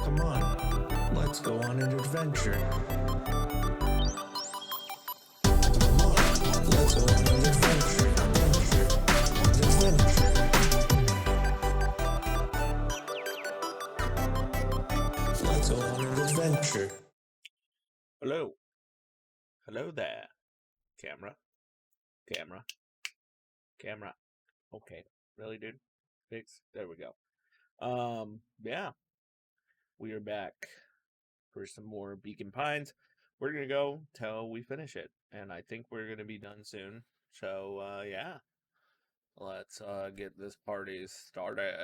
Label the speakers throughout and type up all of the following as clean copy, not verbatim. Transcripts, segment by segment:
Speaker 1: Come on, let's go on an adventure. Come on, let's go on an adventure. Let's go on an adventure.
Speaker 2: Hello. Hello there. Camera. Camera. Camera. Okay. Really, dude? Fix. There we go. Yeah. We are back for some more Beacon Pines. We're gonna go till we finish it. And I think we're gonna be done soon. So yeah. Let's get this party started.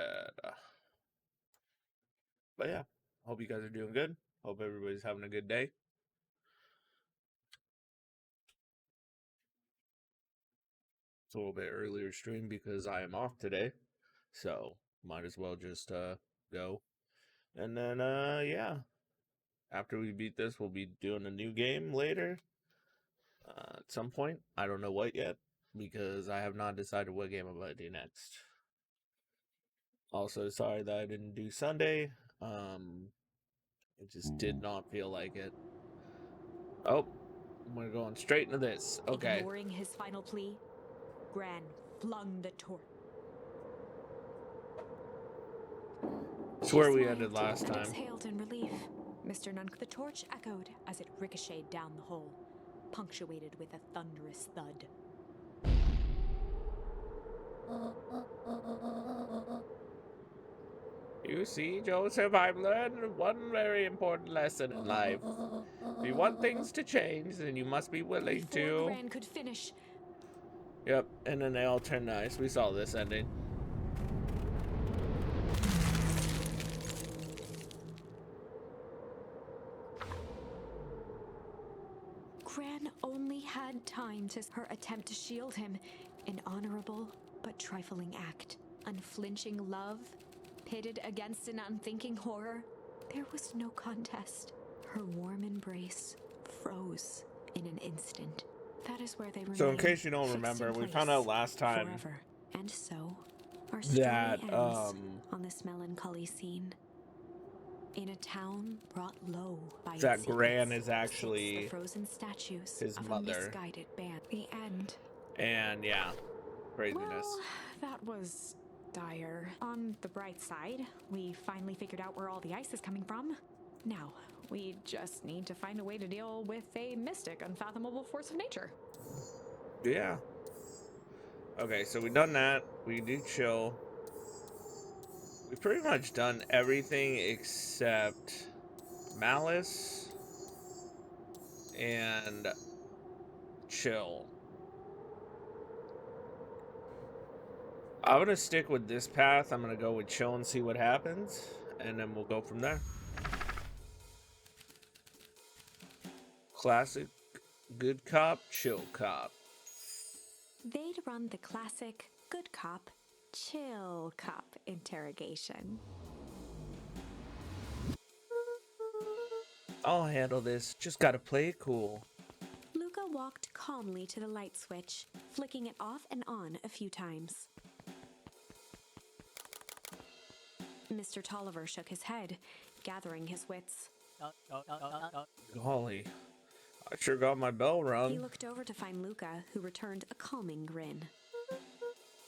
Speaker 2: But yeah. Hope you guys are doing good. Hope everybody's having a good day. It's a little bit earlier stream because I am off today. So might as well just go. And then yeah. After we beat this, we'll be doing a new game later. At some point. I don't know what yet. Because I have not decided what game I'm gonna do next. Also, sorry that I didn't do Sunday. It just did not feel like it. Oh, we're going straight into this. Okay.
Speaker 3: Ignoring his final plea, Gran flung the torch.
Speaker 2: It's where we ended last time.
Speaker 3: Exhaled in relief. Mr. Nunc, the torch echoed as it ricocheted down the hole, punctuated with a thunderous thud.
Speaker 2: You see, Joseph, I've learned one very important lesson in life. If you want things to change, then you must be willing to.
Speaker 3: Gran could finish.
Speaker 2: Yep, and then they all turned nice. We saw this ending.
Speaker 3: Gran only had time to her attempt to shield him. An honorable but trifling act. Unflinching love pitted against an unthinking horror. There was no contest. Her warm embrace froze in an instant. That is where they remain.
Speaker 2: So in case you don't remember, we found out last time
Speaker 3: forever. And so our story
Speaker 2: that
Speaker 3: ends on this melancholy scene. In a town brought low by
Speaker 2: that
Speaker 3: its
Speaker 2: Gran
Speaker 3: secrets,
Speaker 2: is actually
Speaker 3: the frozen statues
Speaker 2: his
Speaker 3: of
Speaker 2: mother.
Speaker 3: A misguided band. The end.
Speaker 2: And yeah, craziness.
Speaker 3: Well, that was dire. On the bright side, we finally figured out where all the ice is coming from. Now, we just need to find a way to deal with a mystic, unfathomable force of nature.
Speaker 2: Yeah. Okay, so we've done that. We do chill. We've pretty much done everything except Malice and chill. I'm gonna stick with this path. I'm gonna go with chill and see what happens, and then we'll go from there. Classic good cop, chill cop.
Speaker 3: They'd run the classic good cop, chill cop interrogation.
Speaker 2: I'll handle this. Just gotta play it cool.
Speaker 3: Luca walked calmly to the light switch, flicking it off and on a few times. Mr. Tolliver shook his head, gathering his wits.
Speaker 2: Golly, I sure got my bell rung.
Speaker 3: He looked over to find Luca, who returned a calming grin.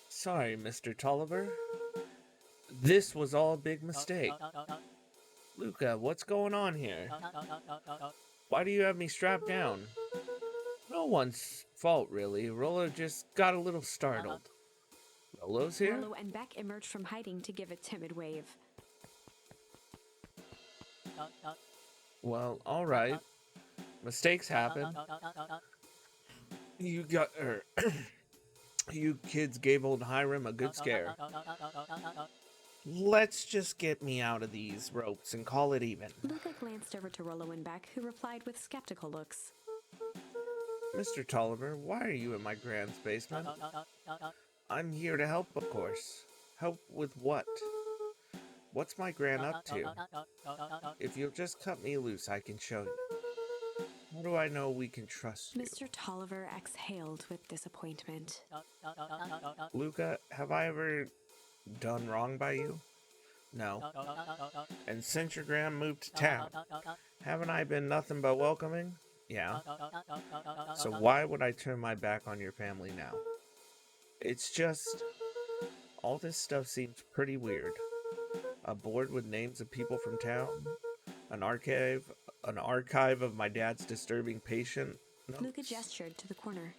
Speaker 2: Sorry, Mr. Tolliver. This was all a big mistake. Luca, what's going on here? Why do you have me strapped down? No one's fault, really. Rollo just got a little startled. Rollo's here?
Speaker 3: Rollo and Beck emerged from hiding to give a timid wave.
Speaker 2: Well, alright. Mistakes happen. You got her. You kids gave old Hiram a good scare. Let's just get me out of these ropes and call it even.
Speaker 3: Luca glanced over to Rollo and Beck, who replied with skeptical looks.
Speaker 2: Mr. Tolliver, why are you in my Gran's basement? I'm here to help, of course. Help with what? What's my Gran up to? If you'll just cut me loose, I can show you. How do I know we can trust you?
Speaker 3: Mr. Tolliver exhaled with disappointment.
Speaker 2: Luca, have I ever done wrong by you? No. And since your Graham moved to town, haven't I been nothing but welcoming? Yeah. So why would I turn my back on your family now? It's just, all this stuff seems pretty weird. A board with names of people from town, an archive of my dad's disturbing patient notes,
Speaker 3: Luca gestured to the corner.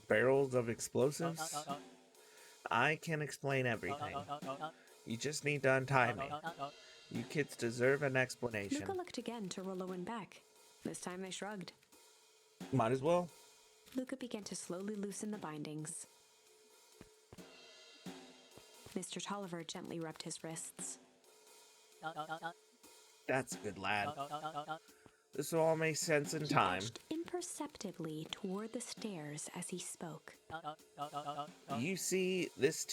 Speaker 2: barrels of explosives. I can explain everything. You just need to untie me. You kids deserve an explanation.
Speaker 3: Luca looked again to Rollo and Beck. This time they shrugged.
Speaker 2: Might as well.
Speaker 3: Luca began to slowly loosen the bindings. Mr. Tolliver gently rubbed his wrists.
Speaker 2: That's a good lad. This will all make sense in time.
Speaker 3: He edged imperceptibly toward the stairs as he spoke.
Speaker 2: You see, this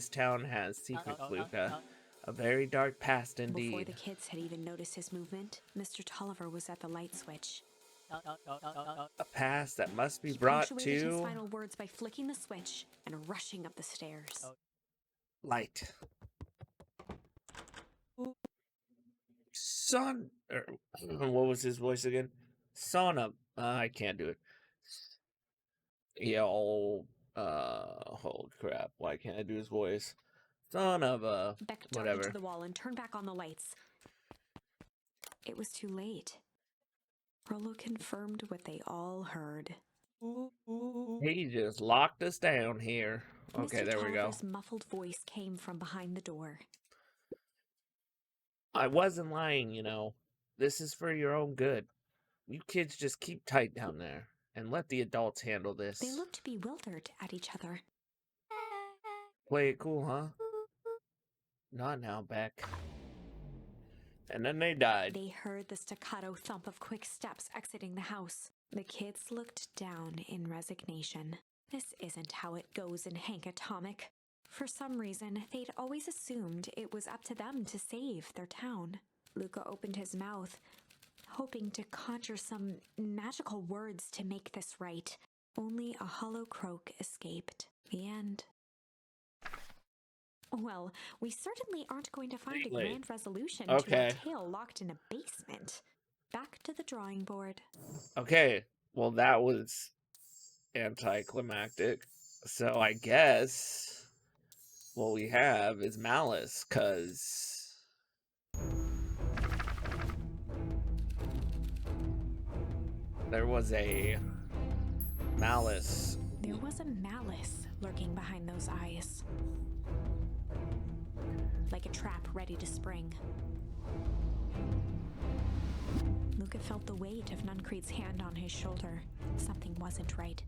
Speaker 2: town has secrets, Luca. A very dark past indeed.
Speaker 3: Before the kids had even noticed his movement, Mr. Tolliver was at the light switch.
Speaker 2: A past that must be
Speaker 3: He
Speaker 2: brought
Speaker 3: punctuated his
Speaker 2: to
Speaker 3: final words by flicking the switch and rushing up the stairs.
Speaker 2: light. Son, what was his voice again? Son of, I can't do it. Yeah, oh crap! Why can't I do his voice? Son of a
Speaker 3: Beck darted
Speaker 2: whatever.
Speaker 3: to the wall and turned back on the lights. It was too late. Rollo confirmed what they all heard.
Speaker 2: He just locked us down here. Okay,
Speaker 3: Mr.
Speaker 2: there we go.
Speaker 3: Tolliver's muffled voice came from behind the door.
Speaker 2: I wasn't lying, you know. This is for your own good. You kids just keep tight down there and let the adults handle this.
Speaker 3: They looked bewildered at each other.
Speaker 2: Play it cool, huh? Not now, Beck. And then they died.
Speaker 3: They heard the staccato thump of quick steps exiting the house. The kids looked down in resignation. This isn't how it goes in Hank Atomic. For some reason, they'd always assumed it was up to them to save their town. Luca opened his mouth, hoping to conjure some magical words to make this right. Only a hollow croak escaped. The end. Well, we certainly aren't going to find a
Speaker 2: Wait.
Speaker 3: grand resolution
Speaker 2: Okay.
Speaker 3: to a tale locked in a basement. Back to the drawing board.
Speaker 2: Okay, well, that was anticlimactic. So I guess what we have is Malice, because there was a Malice.
Speaker 3: There was a malice lurking behind those eyes. Like a trap ready to spring. Luca felt the weight of Nuncreed's hand on his shoulder. Something wasn't right.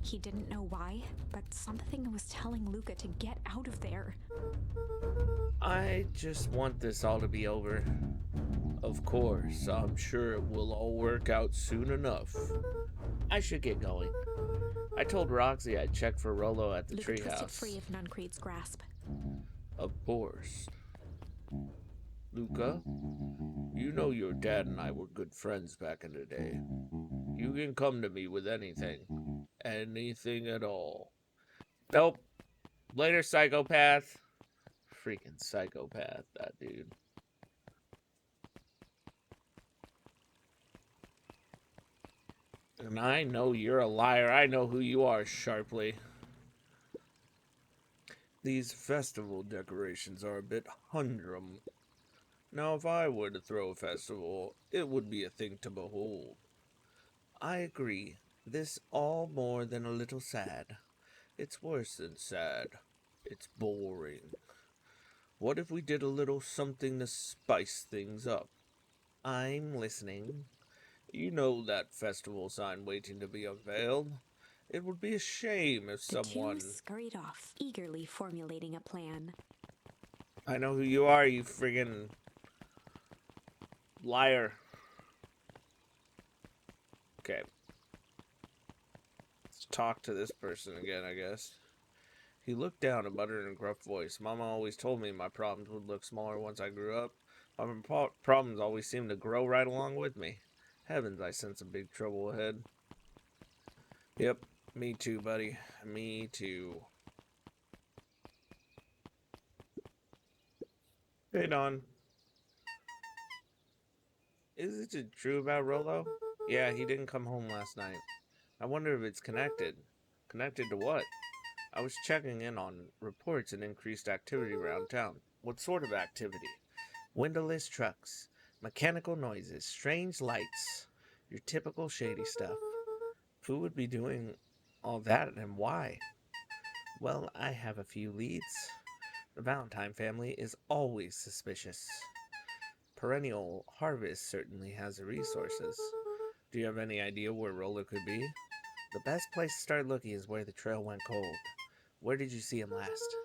Speaker 3: He didn't know why, but something was telling Luca to get out of there.
Speaker 2: I just want this all to be over. Of course, I'm sure it will all work out soon enough. I should get going. I told Roxy I'd check for Rollo at the
Speaker 3: Luca twisted
Speaker 2: treehouse.
Speaker 3: free of Nuncreed's grasp.
Speaker 2: Of course. Luca, you know your dad and I were good friends back in the day. You can come to me with anything. Anything at all. Nope. Later, psychopath. Freaking psychopath, that dude. And I know you're a liar. I know who you are, Sharply. These festival decorations are a bit humdrum. Now, if I were to throw a festival, it would be a thing to behold. I agree. This all more than a little sad. It's worse than sad. It's boring. What if we did a little something to spice things up? I'm listening. You know that festival sign waiting to be unveiled? It would be a shame if
Speaker 3: The
Speaker 2: someone...
Speaker 3: two scurried off, eagerly formulating a plan.
Speaker 2: I know who you are, you friggin' liar. Okay. Let's talk to this person again, I guess. He looked down and muttered in a gruff voice. Mama always told me my problems would look smaller once I grew up. My problems always seemed to grow right along with me. Heavens, I sense a big trouble ahead. Yep, Me too, buddy. Me too. Hey, Don. Is it true about Rolo? Yeah, he didn't come home last night. I wonder if it's connected. Connected to what? I was checking in on reports and increased activity around town. What sort of activity? Windowless trucks, mechanical noises, strange lights. Your typical shady stuff. Who would be doing all that and why? Well, I have a few leads. The Valentine family is always suspicious. Perennial Harvest certainly has the resources. Do you have any idea where Rolo could be? The best place to start looking is where the trail went cold. Where did you see him last?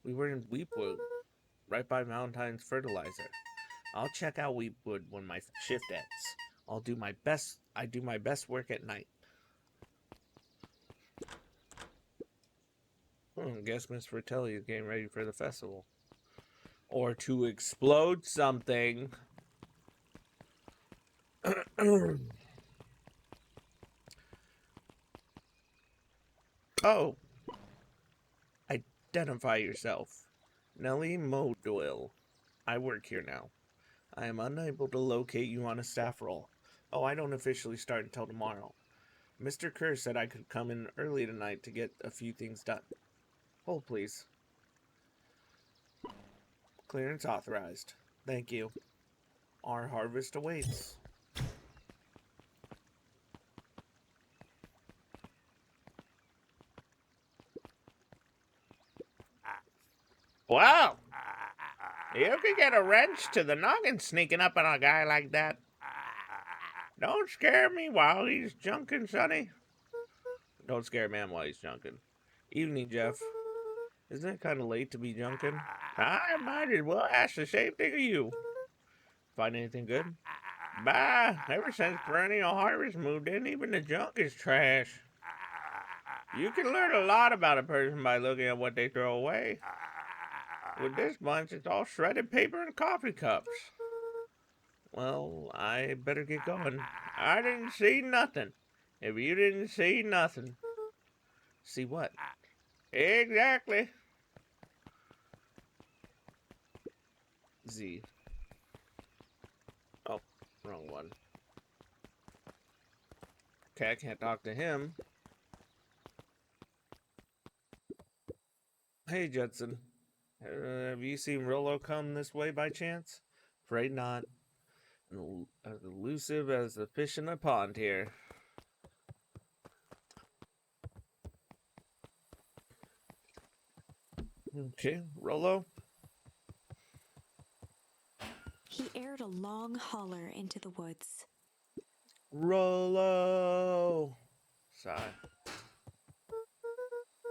Speaker 2: We were in Weepwood, right by Valentine's Fertilizer. I'll check out Weepwood when my shift ends. I do my best work at night. Guess Miss Fratelli is getting ready for the festival. Or to explode something. Oh. Identify yourself. Nellie Modoyle. I work here now. I am unable to locate you on a staff role. Oh, I don't officially start until tomorrow. Mr. Kerr said I could come in early tonight to get a few things done. Hold, please. Clearance authorized. Thank you. Our harvest awaits. Wow! You could get a wrench to the noggin sneaking up on a guy like that. Don't scare me while he's junkin', Sonny. Don't scare man while he's junkin'. Evening, Jeff. Isn't it kind of late to be junkin'? I might as well ask the same thing of you. Find anything good? Bah, ever since Perennial Harvest moved in, even the junk is trash. You can learn a lot about a person by looking at what they throw away. With this bunch, it's all shredded paper and coffee cups. Well, I better get going. I didn't see nothing. If you didn't see nothing. See what? Exactly. Z. Oh, wrong one. Okay, I can't talk to him. Hey, Judson. Have you seen Rolo come this way by chance? Afraid not. As elusive as the fish in a pond here. Okay, Rolo.
Speaker 3: He aired a long holler into the woods.
Speaker 2: Rolo! Sigh.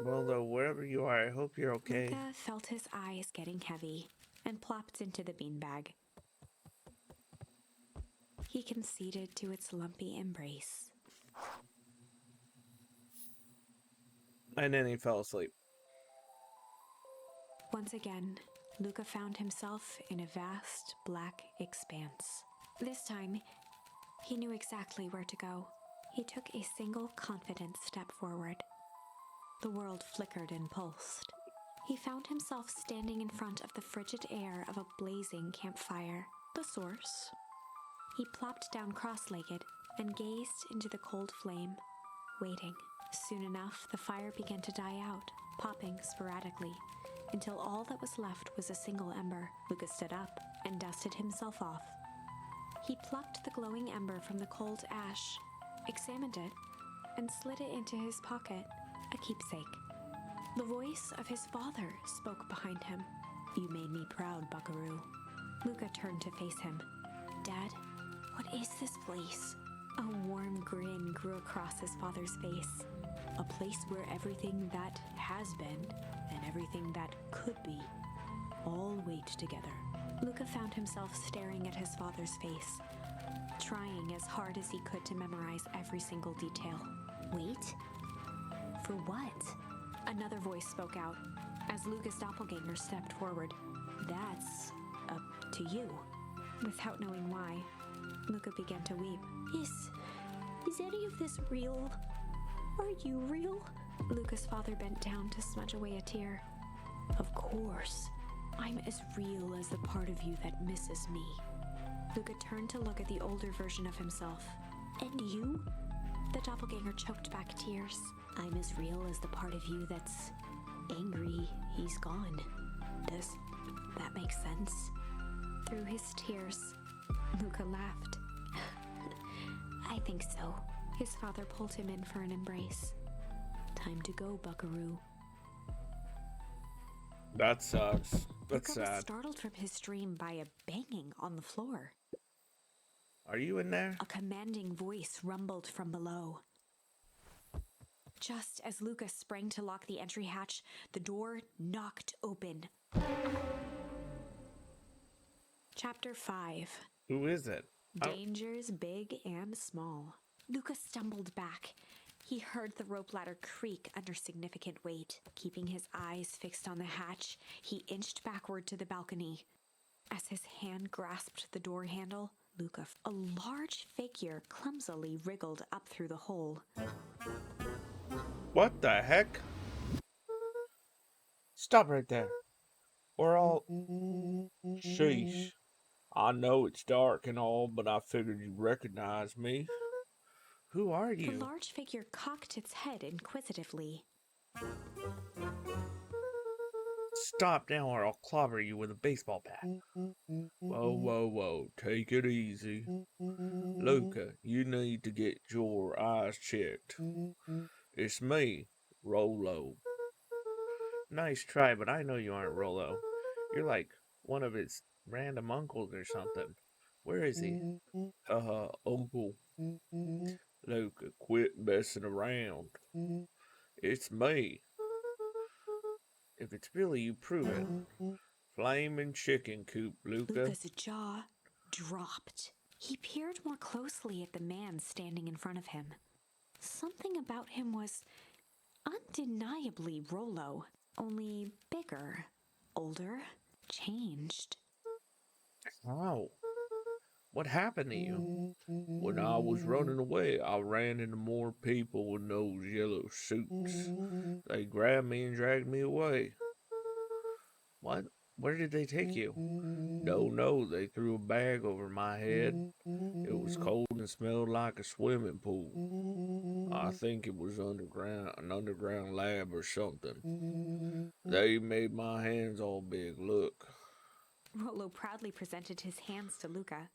Speaker 2: Rolo, wherever you are, I hope you're okay.
Speaker 3: Luca felt his eyes getting heavy and plopped into the beanbag. He conceded to its lumpy embrace.
Speaker 2: And then he fell asleep.
Speaker 3: Once again, Luca found himself in a vast black expanse. This time, he knew exactly where to go. He took a single confident step forward. The world flickered and pulsed. He found himself standing in front of the frigid air of a blazing campfire, the source. He plopped down cross-legged and gazed into the cold flame, waiting. Soon enough, the fire began to die out, popping sporadically, until all that was left was a single ember. Luca stood up and dusted himself off. He plucked the glowing ember from the cold ash, examined it, and slid it into his pocket, a keepsake. The voice of his father spoke behind him. "You made me proud, Buckaroo." Luca turned to face him. "Dad, what is this place?" A warm grin grew across his father's face. "A place where everything that has been and everything that could be all wait together." Luca found himself staring at his father's face, trying as hard as he could to memorize every single detail. "Wait? For what?" Another voice spoke out as Luca's doppelganger stepped forward. "That's up to you." Without knowing why, Luca began to weep. Is any of this real? Are you real? Luca's father bent down to smudge away a tear. Of course. I'm as real as the part of you that misses me. Luca turned to look at the older version of himself. And you? The doppelganger choked back tears. I'm as real as the part of you that's angry he's gone. Does that make sense? Through his tears, Luca laughed. I think so. His father pulled him in for an embrace. Time to go, Buckaroo.
Speaker 2: That sucks. That's
Speaker 3: Luca was
Speaker 2: sad.
Speaker 3: startled from his dream by a banging on the floor.
Speaker 2: Are you in there?
Speaker 3: A commanding voice rumbled from below. Just as Luca sprang to lock the entry hatch, the door knocked open. Chapter 5.
Speaker 2: Who is it?
Speaker 3: Dangers big and small. Luca stumbled back. He heard the rope ladder creak under significant weight. Keeping his eyes fixed on the hatch, he inched backward to the balcony. As his hand grasped the door handle, a large figure clumsily wriggled up through the hole.
Speaker 2: What the heck? Stop right there. We're all... Sheesh. I know it's dark and all, but I figured you'd recognize me. Who are you?
Speaker 3: The large figure cocked its head inquisitively.
Speaker 2: Stop now or I'll clobber you with a baseball bat. Whoa, whoa, whoa. Take it easy. Luca, you need to get your eyes checked. It's me, Rolo. Nice try, but I know you aren't Rolo. You're like one of his random uncles or something. Where is he? Uncle. Luca, quit messing around. It's me. If it's really you, prove it. Flaming chicken coop, Luca.
Speaker 3: Luca's jaw dropped. He peered more closely at the man standing in front of him. Something about him was undeniably Rolo, only bigger, older, changed.
Speaker 2: Oh. What happened to you? When I was running away, I ran into more people with those yellow suits. They grabbed me and dragged me away. What? Where did they take you? Don't know. They threw a bag over my head. It was cold and smelled like a swimming pool. I think it was an underground lab or something. They made my hands all big. Look.
Speaker 3: Rolo proudly presented his hands to Luca.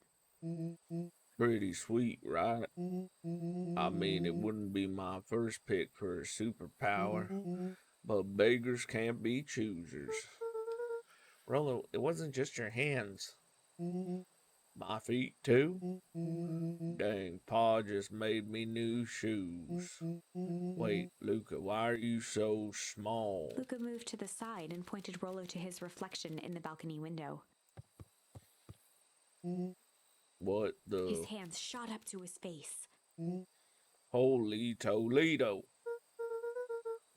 Speaker 2: Pretty sweet, right? I mean, it wouldn't be my first pick for a superpower, but beggars can't be choosers. Rolo, it wasn't just your hands. My feet, too? Dang, Pa just made me new shoes. Wait, Luca, why are you so small?
Speaker 3: Luca moved to the side and pointed Rolo to his reflection in the balcony window.
Speaker 2: What the...
Speaker 3: His hands shot up to his face.
Speaker 2: Holy Toledo!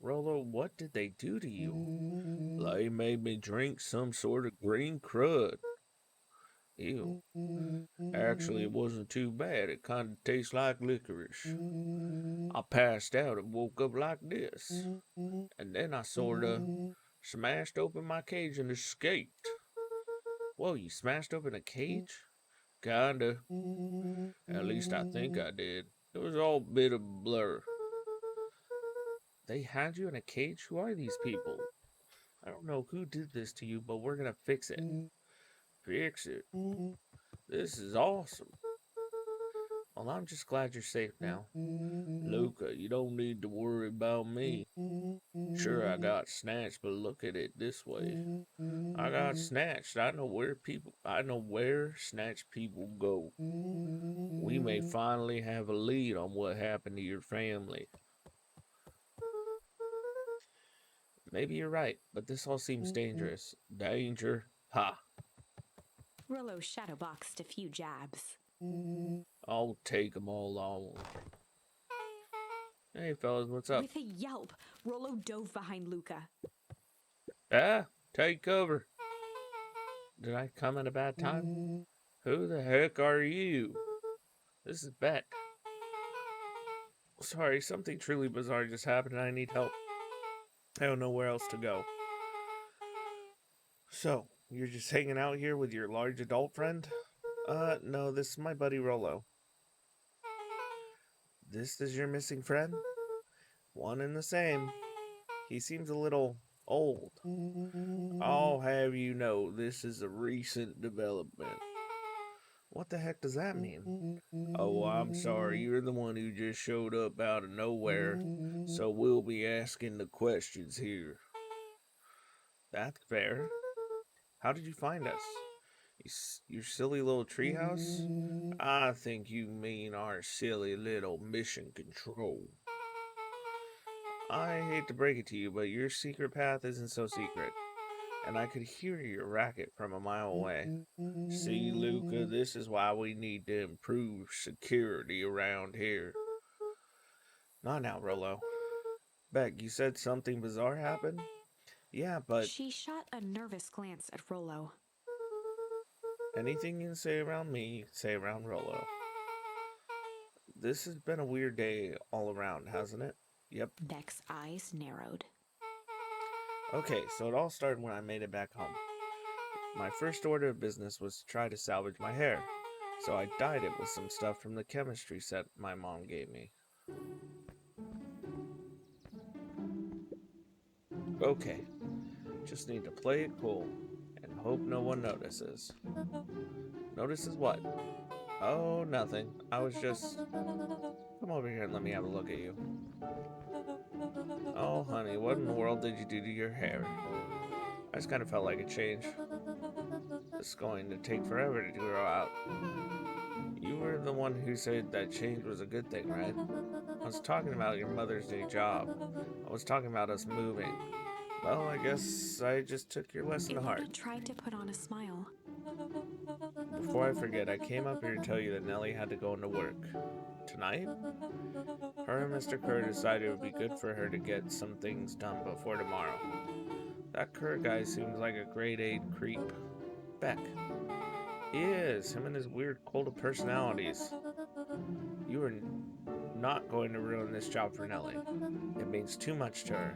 Speaker 2: Rolo, what did they do to you? They made me drink some sort of green crud. Ew. Actually, it wasn't too bad. It kind of tastes like licorice. I passed out and woke up like this. And then I sort of smashed open my cage and escaped. Whoa, you smashed open a cage? Kinda. At least I think I did. It was all a bit of a blur. They had you in a cage? Who are these people? I don't know who did this to you, but we're gonna fix it. Fix it? This is awesome. Well, I'm just glad you're safe now. Luca, you don't need to worry about me. Sure, I got snatched, but look at it this way. I got snatched. I know where snatched people go. We may finally have a lead on what happened to your family. Maybe you're right, but this all seems dangerous. Danger? Ha!
Speaker 3: Rolo shadowboxed a few jabs.
Speaker 2: I'll take them all on. Hey, fellas, what's up?
Speaker 3: With a yelp, Rolo dove behind Luca.
Speaker 2: Ah, take cover. Did I come at a bad time? Who the heck are you? This is Beck. Sorry, something truly bizarre just happened and I need help. I don't know where else to go. So, you're just hanging out here with your large adult friend? No, this is my buddy Rollo. This is your missing friend? One and the same. He seems a little old. I'll have you know, this is a recent development. What the heck does that mean? Oh, I'm sorry, you're the one who just showed up out of nowhere, so we'll be asking the questions here. That's fair. How did you find us? Your silly little treehouse? I think you mean our silly little mission control. I hate to break it to you, but your secret path isn't so secret. And I could hear your racket from a mile away. See, Luca, this is why we need to improve security around here. Not now, Rollo. Beck, you said something bizarre happened? Yeah, but
Speaker 3: She shot a nervous glance at Rollo.
Speaker 2: anything you can say around me, you can say around Rollo. This has been a weird day all around, hasn't it? Yep.
Speaker 3: Beck's eyes narrowed.
Speaker 2: Okay, so it all started when I made it back home. My first order of business was to try to salvage my hair, so I dyed it with some stuff from the chemistry set my mom gave me. Okay, just need to play it cool and hope no one notices. Notices what? Oh, nothing. I was just... Come over here and let me have a look at you. Oh, honey, what in the world did you do to your hair? I just kind of felt like a change. It's going to take forever to grow out. You were the one who said that change was a good thing, right? I was talking about your mother's new job. I was talking about us moving. Well, I guess I just took your lesson to heart.
Speaker 3: Ilona tried to put on a smile.
Speaker 2: Before I forget, I came up here to tell you that Nellie had to go into work. Tonight? Her and Mr. Kerr decided it would be good for her to get some things done before tomorrow. That Kerr guy seems like a grade 8 creep. Beck. He is, him and his weird cult of personalities. You are not going to ruin this job for Nellie. It means too much to her.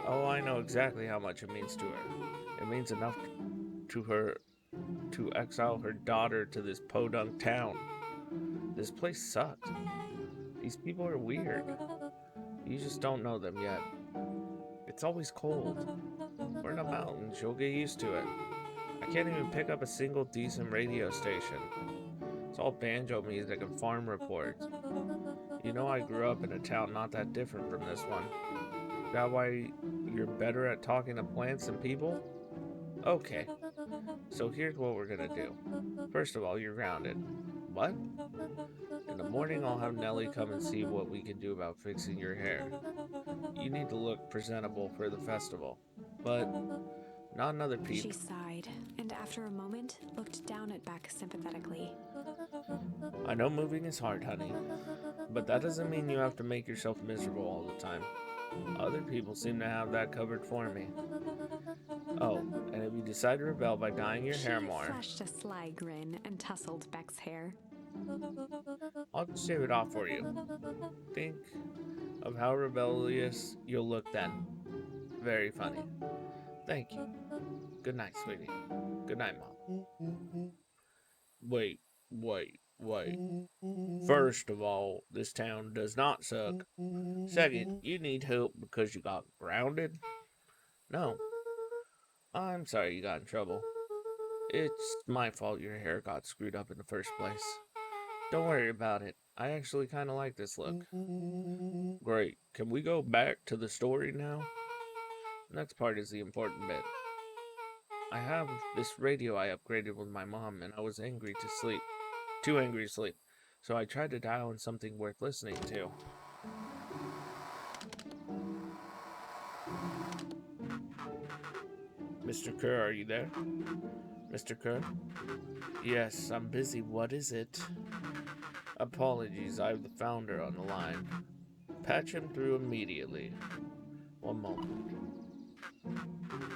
Speaker 2: Oh, I know exactly how much it means to her. It means enough to her to exile her daughter to this podunk town. This place sucks. These people are weird. You just don't know them yet. It's always cold. We're in the mountains, you'll get used to it. I can't even pick up a single decent radio station. It's all banjo music and farm reports. You know, I grew up in a town not that different from this one. Is that why you're better at talking to plants and people? Okay, so here's what we're gonna do. First of all, you're grounded. What? In the morning, I'll have Nellie come and see what we can do about fixing your hair. You need to look presentable for the festival, but not another peep.
Speaker 3: She sighed, and after a moment, looked down at Beck sympathetically.
Speaker 2: I know moving is hard, honey, but that doesn't mean you have to make yourself miserable all the time. Other people seem to have that covered for me. Oh, and if you decide to rebel by dyeing your hair more,
Speaker 3: She flashed a sly grin and tousled Beck's hair.
Speaker 2: I'll just shave it off for you. Think of how rebellious you'll look then. Very funny. Thank you. Good night, sweetie. Good night, Mom. Wait. First of all, this town does not suck. Second, you need help because you got grounded? No. I'm sorry you got in trouble. It's my fault your hair got screwed up in the first place. Don't worry about it. I actually kind of like this look. Great. Can we go back to the story now? Next part is the important bit. I have this radio I upgraded with my mom, and I was angry to sleep. Too angry to sleep. So I tried to dial in something worth listening to. Mr. Kerr, are you there? Mr. Kerr? Yes, I'm busy. What is it? Apologies, I have the founder on the line. Patch him through immediately. One moment.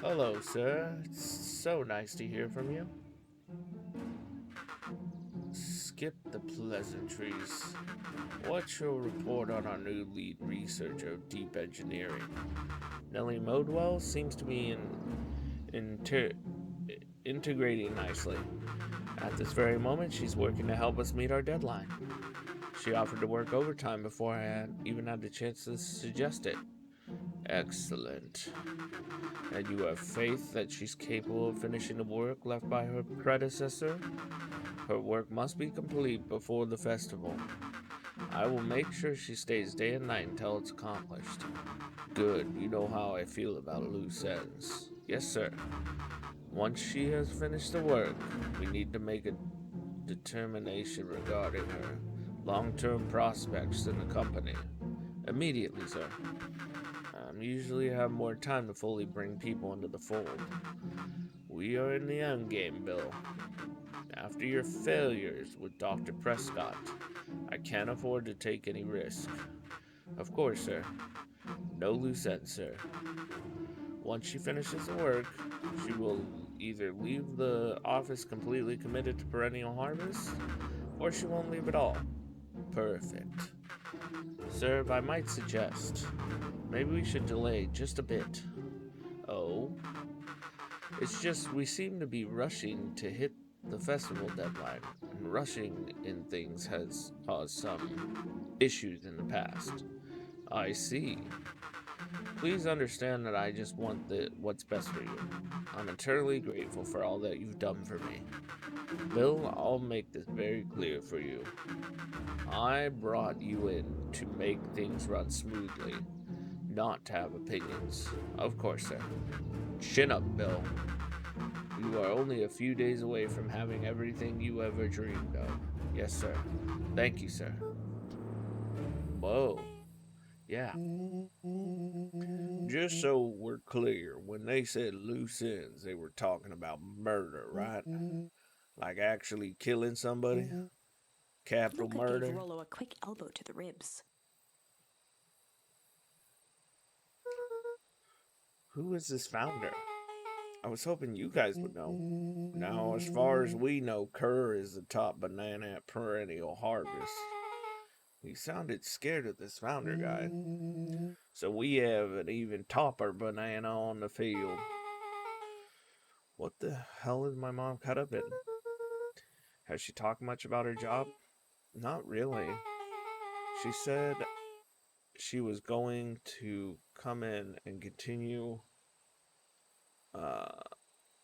Speaker 2: Hello, sir. It's so nice to hear from you. skip the pleasantries. What's your report on our new lead researcher of deep engineering? Nellie Modwell seems to be integrating nicely. At this very moment, she's working to help us meet our deadline. She offered to work overtime before I had even had the chance to suggest it. Excellent. And you have faith that she's capable of finishing the work left by her predecessor? Her work must be complete before the festival. I will make sure she stays day and night until it's accomplished. Good, you know how I feel about loose ends. Yes, sir. Once she has finished the work, we need to make a determination regarding her long-term prospects in the company. Immediately, sir. Usually have more time to fully bring people into the fold. We are in the end game, Bill. After your failures with Dr. Prescott, I can't afford to take any risk. Of course, sir. No loose ends, sir. Once she finishes the work, she will either leave the office completely committed to Perennial Harvest, or she won't leave at all. Perfect. Sir, if I might suggest, maybe we should delay just a bit. Oh? It's just we seem to be rushing to hit the festival deadline, and rushing in things has caused some issues in the past. I see. Please understand that I just want what's best for you. I'm eternally grateful for all that you've done for me. Bill, I'll make this very clear for you. I brought you in to make things run smoothly, not to have opinions. Of course, sir. Chin up, Bill. You are only a few days away from having everything you ever dreamed of. Yes, sir. Thank you, sir. Whoa. Yeah. Just so we're clear, when they said loose ends, they were talking about murder, right? Like actually killing somebody? Capital
Speaker 3: Luca
Speaker 2: murder?
Speaker 3: gave Rollo a quick elbow to the ribs.
Speaker 2: Who is this founder? I was hoping you guys would know. Now, as far as we know, Kerr is the top banana at Perennial Harvest. He sounded scared of this founder guy. So we have an even topper banana on the field. What the hell is my mom caught up in? Has she talked much about her job? Not really. She said she was going to come in and continue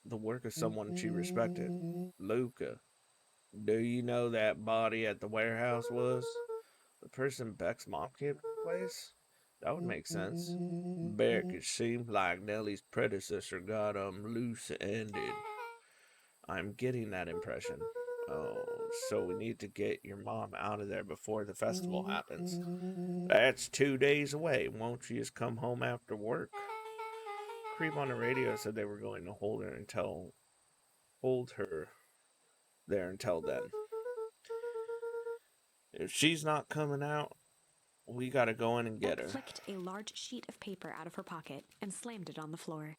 Speaker 2: the work of someone she respected. Luca. Do you know that body at the warehouse was? The person Beck's mom came to the place? That would make sense. Beck, it seemed like Nellie's predecessor got loose-ended. I'm getting that impression. Oh, so we need to get your mom out of there before the festival happens. That's 2 days away. Won't you just come home after work? Creep on the radio said they were going to hold her there until then. If she's not coming out, we gotta go in and get
Speaker 3: Beck
Speaker 2: her.
Speaker 3: flicked a large sheet of paper out of her pocket and slammed it on the floor.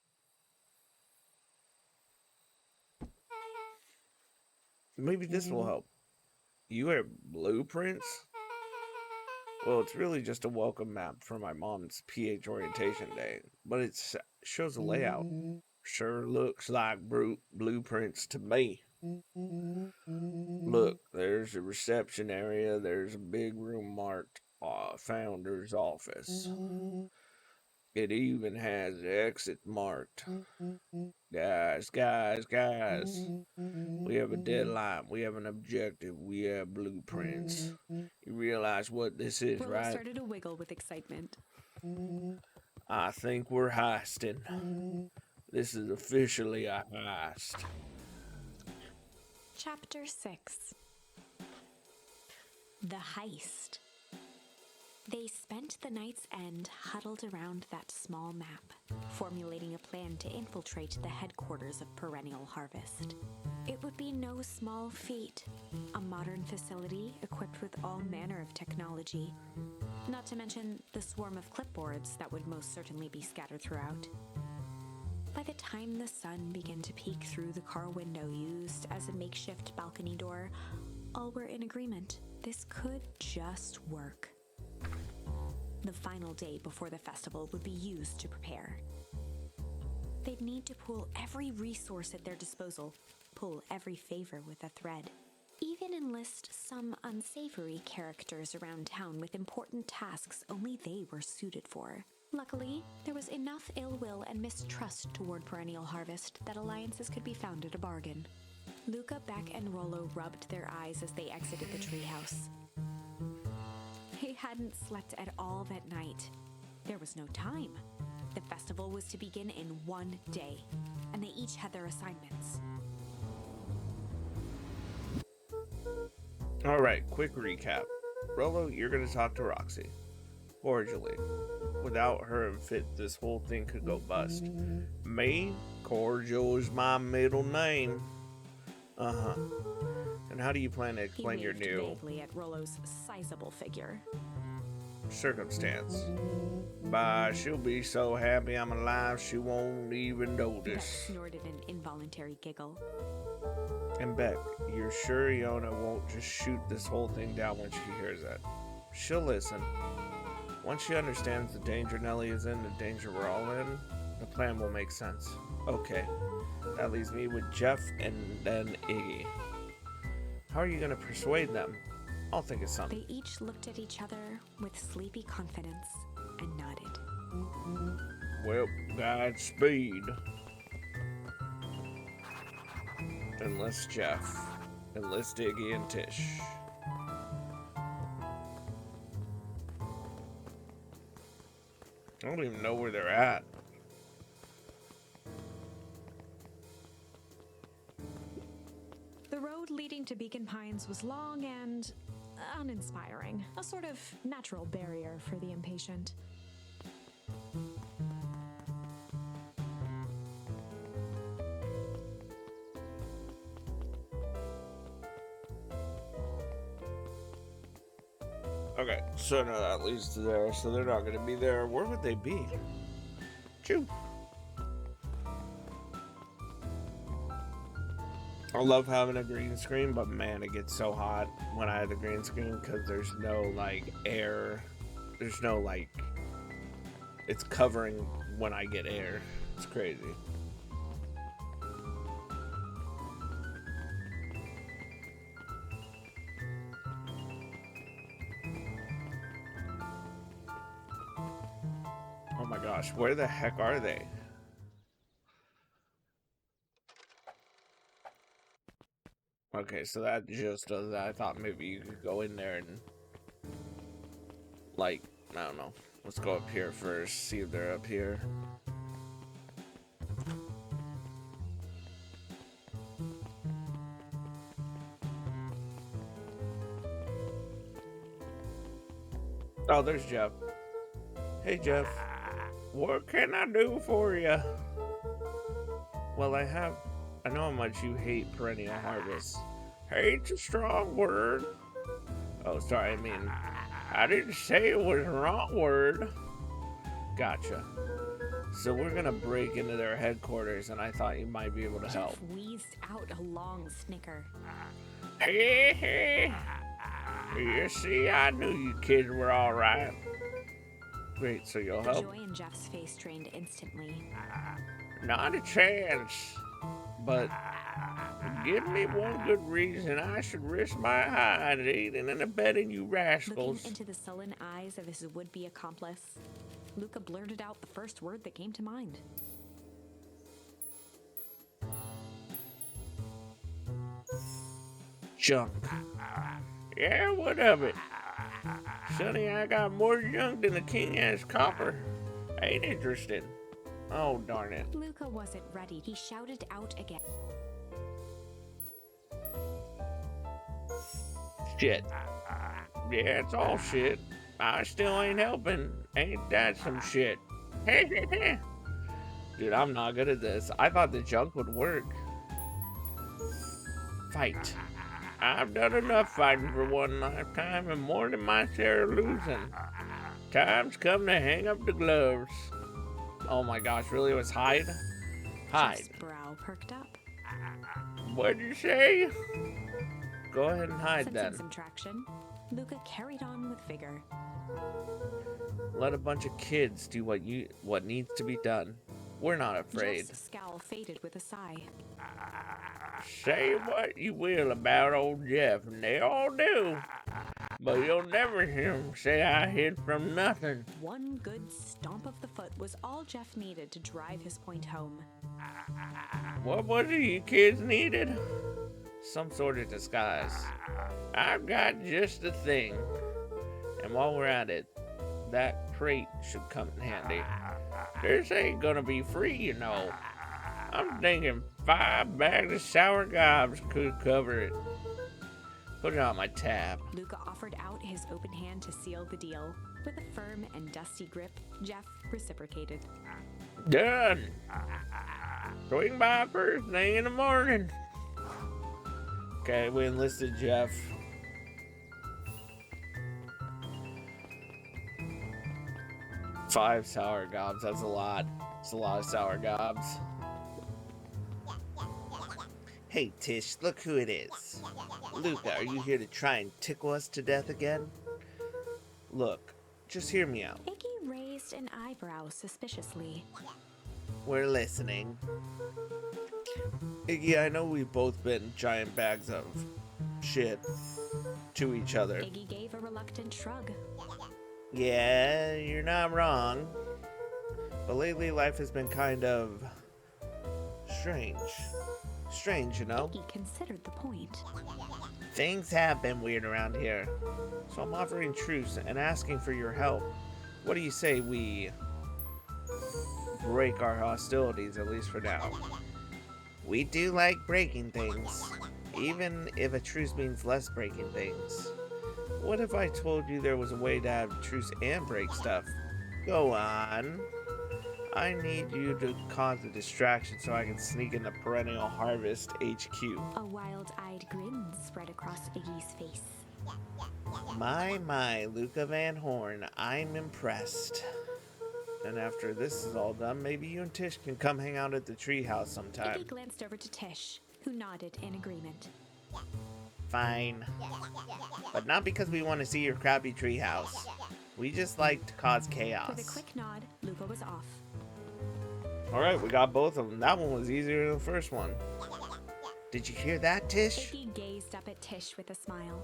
Speaker 2: Maybe this will help. You have blueprints? Well, it's really just a welcome map for my mom's PH orientation day, but it shows a layout. Sure looks like blueprints to me. Look, there's a reception area, there's a big room marked Founder's Office. It even has the exit marked. Guys, we have a deadline, we have an objective, we have blueprints. You realize what this is,
Speaker 3: Rollo
Speaker 2: right?
Speaker 3: started to wiggle with excitement.
Speaker 2: I think we're heisting. This is officially a heist.
Speaker 3: Chapter 6. The Heist. They spent the night's end huddled around that small map, formulating a plan to infiltrate the headquarters of Perennial Harvest. It would be no small feat, a modern facility equipped with all manner of technology, not to mention the swarm of clipboards that would most certainly be scattered throughout. By the time the sun began to peek through the car window used as a makeshift balcony door, all were in agreement. This could just work. The final day before the festival would be used to prepare. They'd need to pool every resource at their disposal, pull every favor with a thread. Even enlist some unsavory characters around town with important tasks only they were suited for. Luckily, there was enough ill will and mistrust toward Perennial Harvest that alliances could be found at a bargain. Luca, Beck, and Rollo rubbed their eyes as they exited the treehouse. They hadn't slept at all that night. There was no time. The festival was to begin in one day, and they each had their assignments.
Speaker 2: Alright, quick recap. Rollo, you're gonna talk to Roxy. Cordially. Without her and Fit, this whole thing could go bust. Me? Cordial is my middle name. Uh-huh. And how do you plan to explain your new
Speaker 3: vaguely at Rollo's sizable figure.
Speaker 2: circumstance? Bye, she'll be so happy I'm alive she won't even
Speaker 3: Beck
Speaker 2: notice.
Speaker 3: snorted an involuntary giggle.
Speaker 2: And Beck, you're sure Iona won't just shoot this whole thing down when she hears that? She'll listen. Once she understands the danger Nellie is in, the danger we're all in, the plan will make sense. Okay, that leaves me with Jeff and then Iggy. How are you gonna persuade them? I'll think of something.
Speaker 3: They each looked at each other with sleepy confidence and nodded.
Speaker 2: Well, Godspeed. Enlist Jeff. Enlist Iggy and Tish. I don't even know where they're at.
Speaker 3: The road leading to Beacon Pines was long and uninspiring, a sort of natural barrier for the impatient.
Speaker 2: Okay, so no, that leads to there, so they're not gonna be there. Where would they be? Choo. I love having a green screen, but man, it gets so hot when I have the green screen because there's no like air. There's no like, it's covering when I get air. It's crazy. Oh my gosh, where the heck are they? Okay, so that just does that. I thought maybe you could go in there and, like, I don't know. Let's go up here first, see if they're up here. Oh, there's Jeff. Hey, Jeff. What can I do for you? Well, I know how much you hate Perennial Harvest. Hate's a strong word. Oh, sorry, I didn't say it was a wrong word. Gotcha. So we're gonna break into their headquarters, and I thought you might be able to help.
Speaker 3: Jeff wheezed out a long snicker.
Speaker 2: Hey. You see, I knew you kids were all right. Great, so you'll
Speaker 3: The
Speaker 2: help?
Speaker 3: joy in Jeff's face drained instantly.
Speaker 2: Not a chance. But give me one good reason I should risk my hide aiding and abetting you rascals.
Speaker 3: Looking into the sullen eyes of his would-be accomplice, Luca blurted out the first word that came to mind.
Speaker 2: Junk. Yeah, what of it? Sonny, I got more junk than the king has copper. Ain't interested. Oh, darn it.
Speaker 3: Luca wasn't ready. He shouted out again.
Speaker 2: Shit. Yeah, it's all shit. I still ain't helping. Ain't that some shit? Dude, I'm not good at this. I thought the junk would work. Fight. I've done enough fighting for one lifetime and more than my share of losing. Time's come to hang up the gloves. Oh my gosh, really? It was hide? Hide.
Speaker 3: Jeff's brow perked up.
Speaker 2: What'd you say? Go ahead and hide
Speaker 3: Sensing
Speaker 2: then.
Speaker 3: some traction, Luca carried on with vigor.
Speaker 2: Let a bunch of kids do what needs to be done. We're not afraid.
Speaker 3: Jeff's scowl faded with a sigh.
Speaker 2: Say what you will about old Jeff, and they all do. But you'll never hear him say I hid from nothing.
Speaker 3: One good stomp of the foot was all Jeff needed to drive his point home.
Speaker 2: What was it you kids needed? Some sort of disguise. I've got just the thing. And while we're at it, that crate should come in handy. This ain't gonna be free, you know. I'm thinking 5 bags of sour gobs could cover it. Put it on my tab.
Speaker 3: Luca offered out his open hand to seal the deal. With a firm and dusty grip, Jeff reciprocated.
Speaker 2: Done. Swing by first thing in the morning. Okay, we enlisted Jeff. Five sour gobs, that's a lot. It's a lot of sour gobs. Hey Tish, look who it is. Luca, are you here to try and tickle us to death again? Look, just hear me out.
Speaker 3: Iggy raised an eyebrow suspiciously.
Speaker 2: We're listening. Iggy, I know we've both been giant bags of shit to each other.
Speaker 3: Iggy gave a reluctant shrug.
Speaker 2: Yeah, you're not wrong. But lately life has been kind of strange. Strange, you know?
Speaker 3: Iggy considered the point.
Speaker 2: Things have been weird around here. So I'm offering truce and asking for your help. What do you say we break our hostilities, at least for now? We do like breaking things, even if a truce means less breaking things. What if I told you there was a way to have truce and break stuff? Go on. I need you to cause a distraction so I can sneak into Perennial Harvest HQ.
Speaker 3: A wild-eyed grin spread across Iggy's face.
Speaker 2: My, Luca Van Horn, I'm impressed. And after this is all done, maybe you and Tish can come hang out at the treehouse sometime.
Speaker 3: Iggy glanced over to Tish, who nodded in agreement.
Speaker 2: Fine. But not because we want to see your crappy treehouse. We just like to cause chaos.
Speaker 3: With a quick nod, Luca was off.
Speaker 2: Alright, we got both of them. That one was easier than the first one. Did you hear that, Tish?
Speaker 3: Iggy gazed up at Tish with a smile.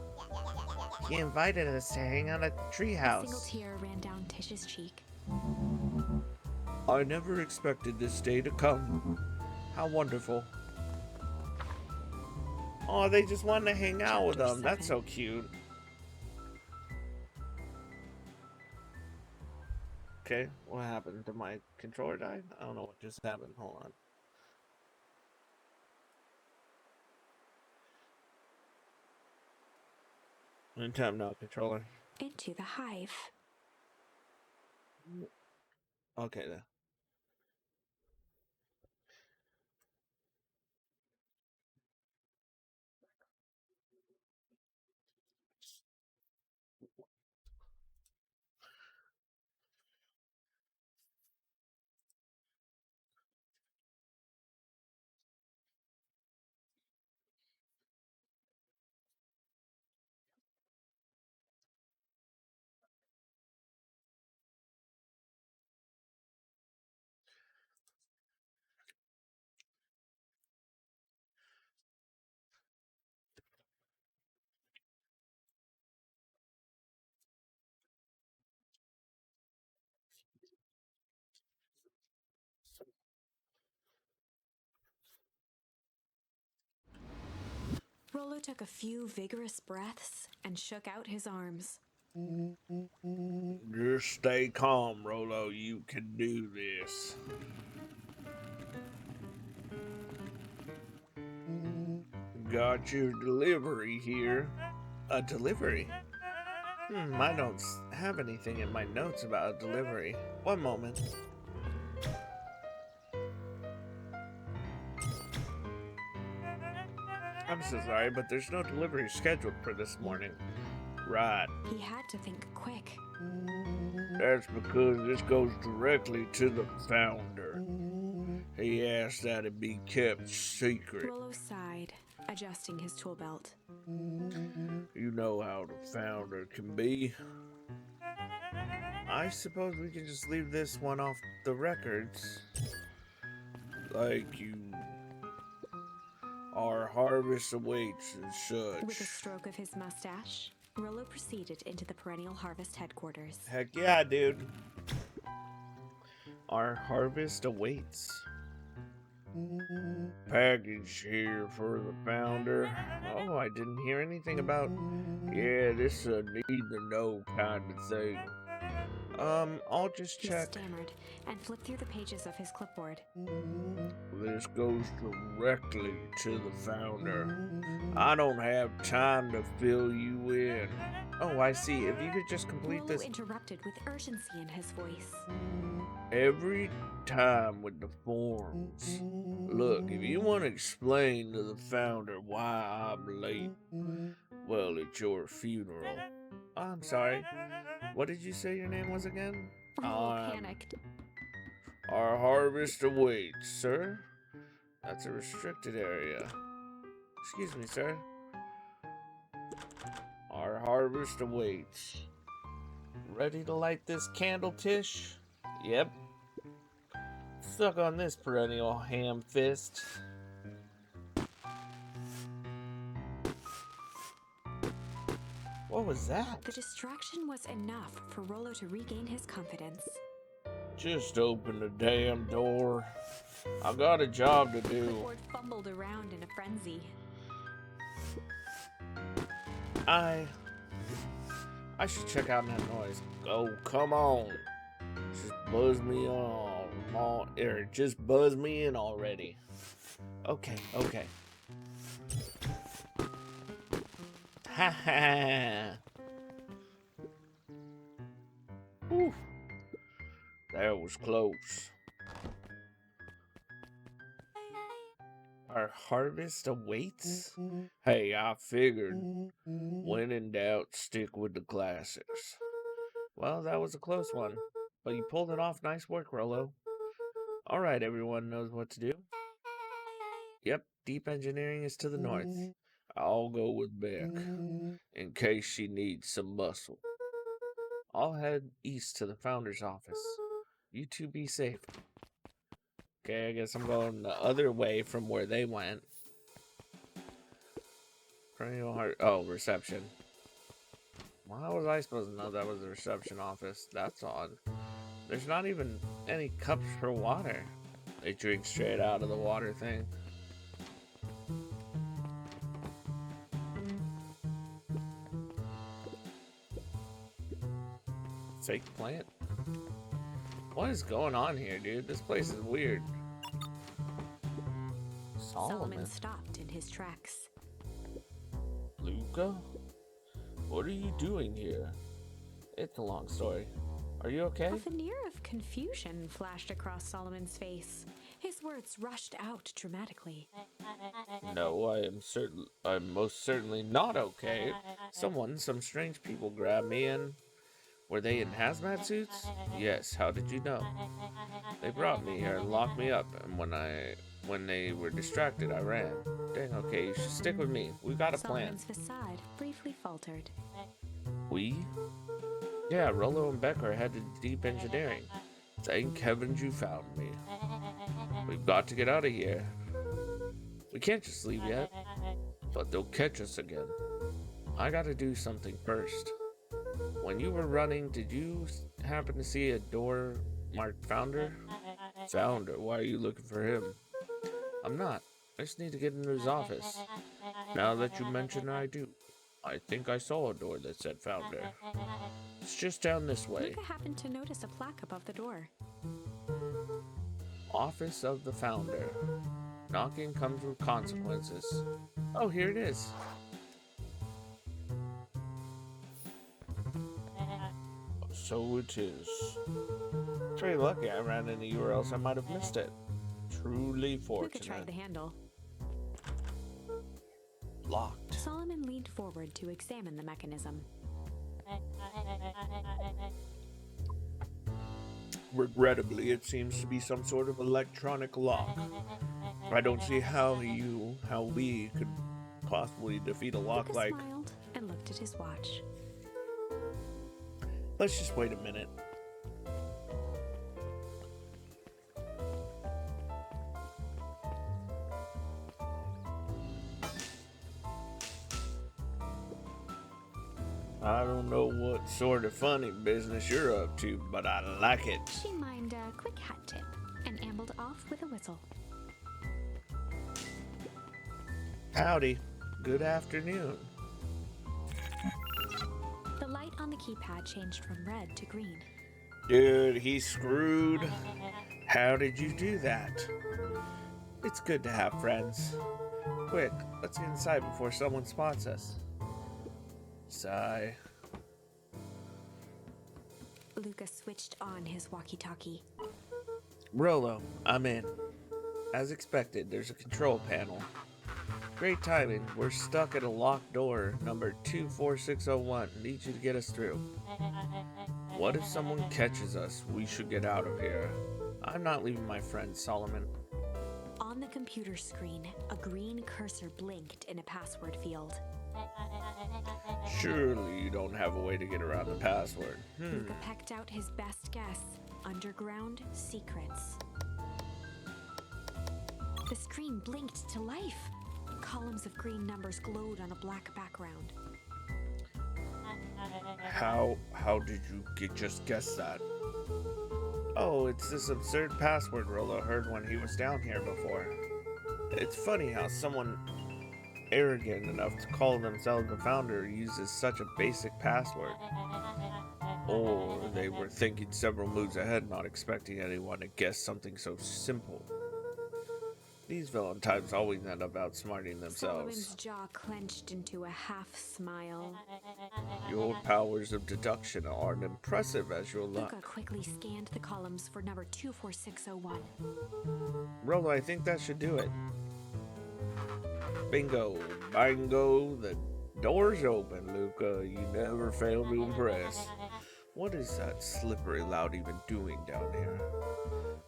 Speaker 2: He invited us to hang out at the
Speaker 3: A single
Speaker 2: treehouse.
Speaker 3: tear ran down Tish's cheek.
Speaker 2: I never expected this day to come. How wonderful. Oh, they just wanted to hang out with them. That's so cute. Okay, what happened? Did my controller die? I don't know what just happened. Hold on. Untap now, controller.
Speaker 3: Into the hive.
Speaker 2: Okay, then.
Speaker 3: Rollo took a few vigorous breaths and shook out his arms.
Speaker 2: Just stay calm, Rolo. You can do this. Got your delivery here. A delivery? I don't have anything in my notes about a delivery. One moment. I'm so sorry, but there's no delivery scheduled for this morning. Right.
Speaker 3: He had to think quick.
Speaker 2: That's because this goes directly to the founder. He asked that it be kept secret.
Speaker 3: Rollo sighed, adjusting his tool belt.
Speaker 2: You know how the founder can be. I suppose we can just leave this one off the records. Like you... Our harvest awaits and
Speaker 3: With a
Speaker 2: such.
Speaker 3: stroke of his mustache, Rollo proceeded into the Perennial Harvest headquarters.
Speaker 2: Heck yeah, dude. Our harvest awaits. Package here for the founder. Oh, I didn't hear anything about... Yeah, this a need-to-know kind of thing. I'll just
Speaker 3: He
Speaker 2: check.
Speaker 3: stammered and flipped through the pages of his clipboard.
Speaker 2: This goes directly to the founder. I don't have time to fill you in. Oh, I see. If you could just complete
Speaker 3: Rollo
Speaker 2: this
Speaker 3: interrupted with urgency in his voice.
Speaker 2: every time with the forms. Look, if you want to explain to the founder why I'm late, well, it's your funeral. I'm sorry. What did you say your name was again?
Speaker 3: Rollo panicked.
Speaker 2: Our harvest awaits, sir. That's a restricted area. Excuse me, sir. Our harvest awaits. Ready to light this candle, Tish? Yep. Suck on this, perennial ham fist. What was that?
Speaker 3: The distraction was enough for Rollo to regain his confidence.
Speaker 2: Just open the damn door. I got a job to do.
Speaker 3: Clipboard fumbled around in a frenzy.
Speaker 2: I should check out that noise. Oh, come on. Just buzz me just buzz me in already. Okay. Ha ha. Whew. That was close. Our harvest awaits? Hey, I figured. When in doubt, stick with the classics. Well, that was a close one, but you pulled it off. Nice work, Rollo. Alright, everyone knows what to do. Yep, deep engineering is to the north. I'll go with Beck, in case she needs some muscle. I'll head east to the founder's office. You two be safe. Okay, I guess I'm going the other way from where they went. Perennial heart. Oh, reception. Well, how was I supposed to know that was the reception office? That's odd. There's not even any cups for water. They drink straight out of the water thing. Fake plant? What is going on here, dude? This place is weird.
Speaker 3: Solomon stopped in his tracks.
Speaker 2: Luca? What are you doing here? It's a long story. Are you okay?
Speaker 3: A veneer of confusion flashed across Solomon's face. His words rushed out dramatically.
Speaker 2: No, I'm most certainly not okay. Some strange people grabbed me and... Were they in hazmat suits? Yes, how did you know? They brought me here and locked me up, and when they were distracted, I ran. Dang, okay, you should stick with me. We've got a plan.
Speaker 3: Solomon's facade briefly faltered.
Speaker 2: We? Yeah, Rollo and Becker headed to deep engineering. Thank heavens you found me. We've got to get out of here. We can't just leave yet, but they'll catch us again. I gotta do something first. When you were running, did you happen to see a door marked Founder? Founder? Why are you looking for him? I'm not. I just need to get into his office. Now that you mention it, I do. I think I saw a door that said Founder. It's just down this way.
Speaker 3: Luca happened to notice a plaque above the door.
Speaker 2: Office of the Founder. Knocking comes with consequences. Oh, here it is. So it is. It's very lucky I ran into you or else I might have missed it. Truly
Speaker 3: Luca tried the
Speaker 2: fortunate.
Speaker 3: handle.
Speaker 2: Locked.
Speaker 3: Solomon leaned forward to examine the mechanism.
Speaker 2: Regrettably, it seems to be some sort of electronic lock. I don't see how we could possibly defeat a lock
Speaker 3: Luca
Speaker 2: like...
Speaker 3: smiled and looked at his watch.
Speaker 2: Let's just wait a minute. I don't know what sort of funny business you're up to, but I like it.
Speaker 3: She mimed a quick hat tip and ambled off with a whistle.
Speaker 2: Howdy. Good afternoon.
Speaker 3: The light on the keypad changed from red to green.
Speaker 2: Dude, he's screwed. How did you do that? It's good to have friends. Quick, let's get inside before someone spots us. Sigh.
Speaker 3: Luca switched on his walkie-talkie.
Speaker 2: Rolo, I'm in. As expected, there's a control panel. Great timing. We're stuck at a locked door, number 24601. Need you to get us through. What if someone catches us? We should get out of here. I'm not leaving my friend Solomon.
Speaker 3: On the computer screen, a green cursor blinked in a password field.
Speaker 2: Surely you don't have a way to get around the password.
Speaker 3: Luca pecked out his best guess. Underground secrets. The screen blinked to life. Columns of green numbers glowed on a black background.
Speaker 2: How did you just guess that? Oh, it's this absurd password Rolo heard when he was down here before. It's funny how someone arrogant enough to call themselves the founder uses such a basic password. Or they were thinking several moves ahead, not expecting anyone to guess something so simple. These villain types always end up outsmarting themselves.
Speaker 3: Solomon's jaw clenched into a half smile.
Speaker 2: Your powers of deduction aren't impressive as your luck.
Speaker 3: Luca quickly scanned the columns for number 24601.
Speaker 2: Rolo, I think that should do it. Bingo, bango, the door's open, Luca. You never fail to impress. What is that slippery lout even doing down here?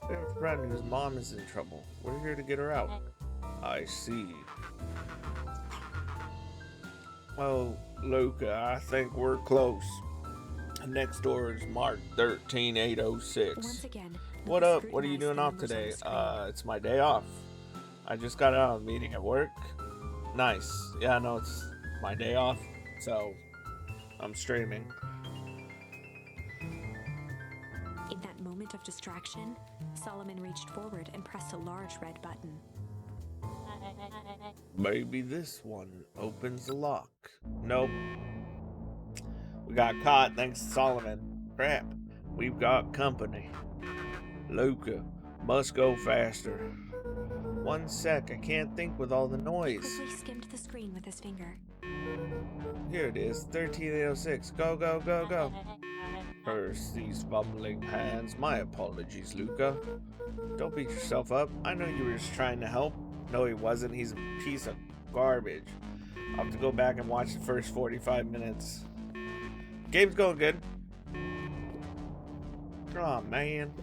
Speaker 2: We have a friend whose mom is in trouble. We're here to get her out. I see. Well, Luca, I think we're close. Next door is marked 13806.
Speaker 3: Once again,
Speaker 2: What
Speaker 3: Luca
Speaker 2: up? What are you
Speaker 3: scrutinized
Speaker 2: doing
Speaker 3: the
Speaker 2: off
Speaker 3: numbers on
Speaker 2: today?
Speaker 3: the screen.
Speaker 2: It's my day off. I just got out of a meeting at work. Nice. Yeah, no, it's my day off, so I'm streaming.
Speaker 3: In that moment of distraction, Solomon reached forward and pressed a large red button.
Speaker 2: Maybe this one opens the lock. Nope. We got caught thanks to Solomon. Crap. We've got company. Luca, must go faster. 1 sec, I can't think with all the noise.
Speaker 3: Quickly skimmed the screen with his finger.
Speaker 2: Here it is, 13806. Go, go, go, go. Curse these fumbling hands. My apologies, Luca. Don't beat yourself up. I know you were just trying to help. No, he wasn't. He's a piece of garbage. I'll have to go back and watch the first 45 minutes. Game's going good. Oh, man.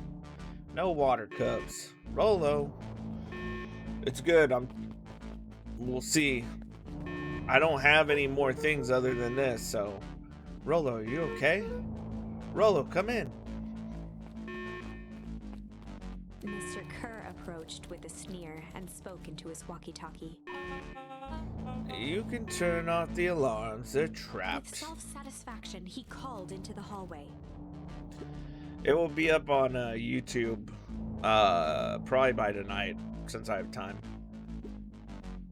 Speaker 2: No water cups. Rolo. It's good. We'll see. I don't have any more things other than this, so... Rolo, are you okay? Rolo, come in.
Speaker 3: Mr. Kerr approached with a sneer and spoke into his walkie-talkie.
Speaker 2: You can turn off the alarms. They're
Speaker 3: With
Speaker 2: trapped.
Speaker 3: self-satisfaction, he called into the hallway.
Speaker 2: It will be up on YouTube probably by tonight, since I have time.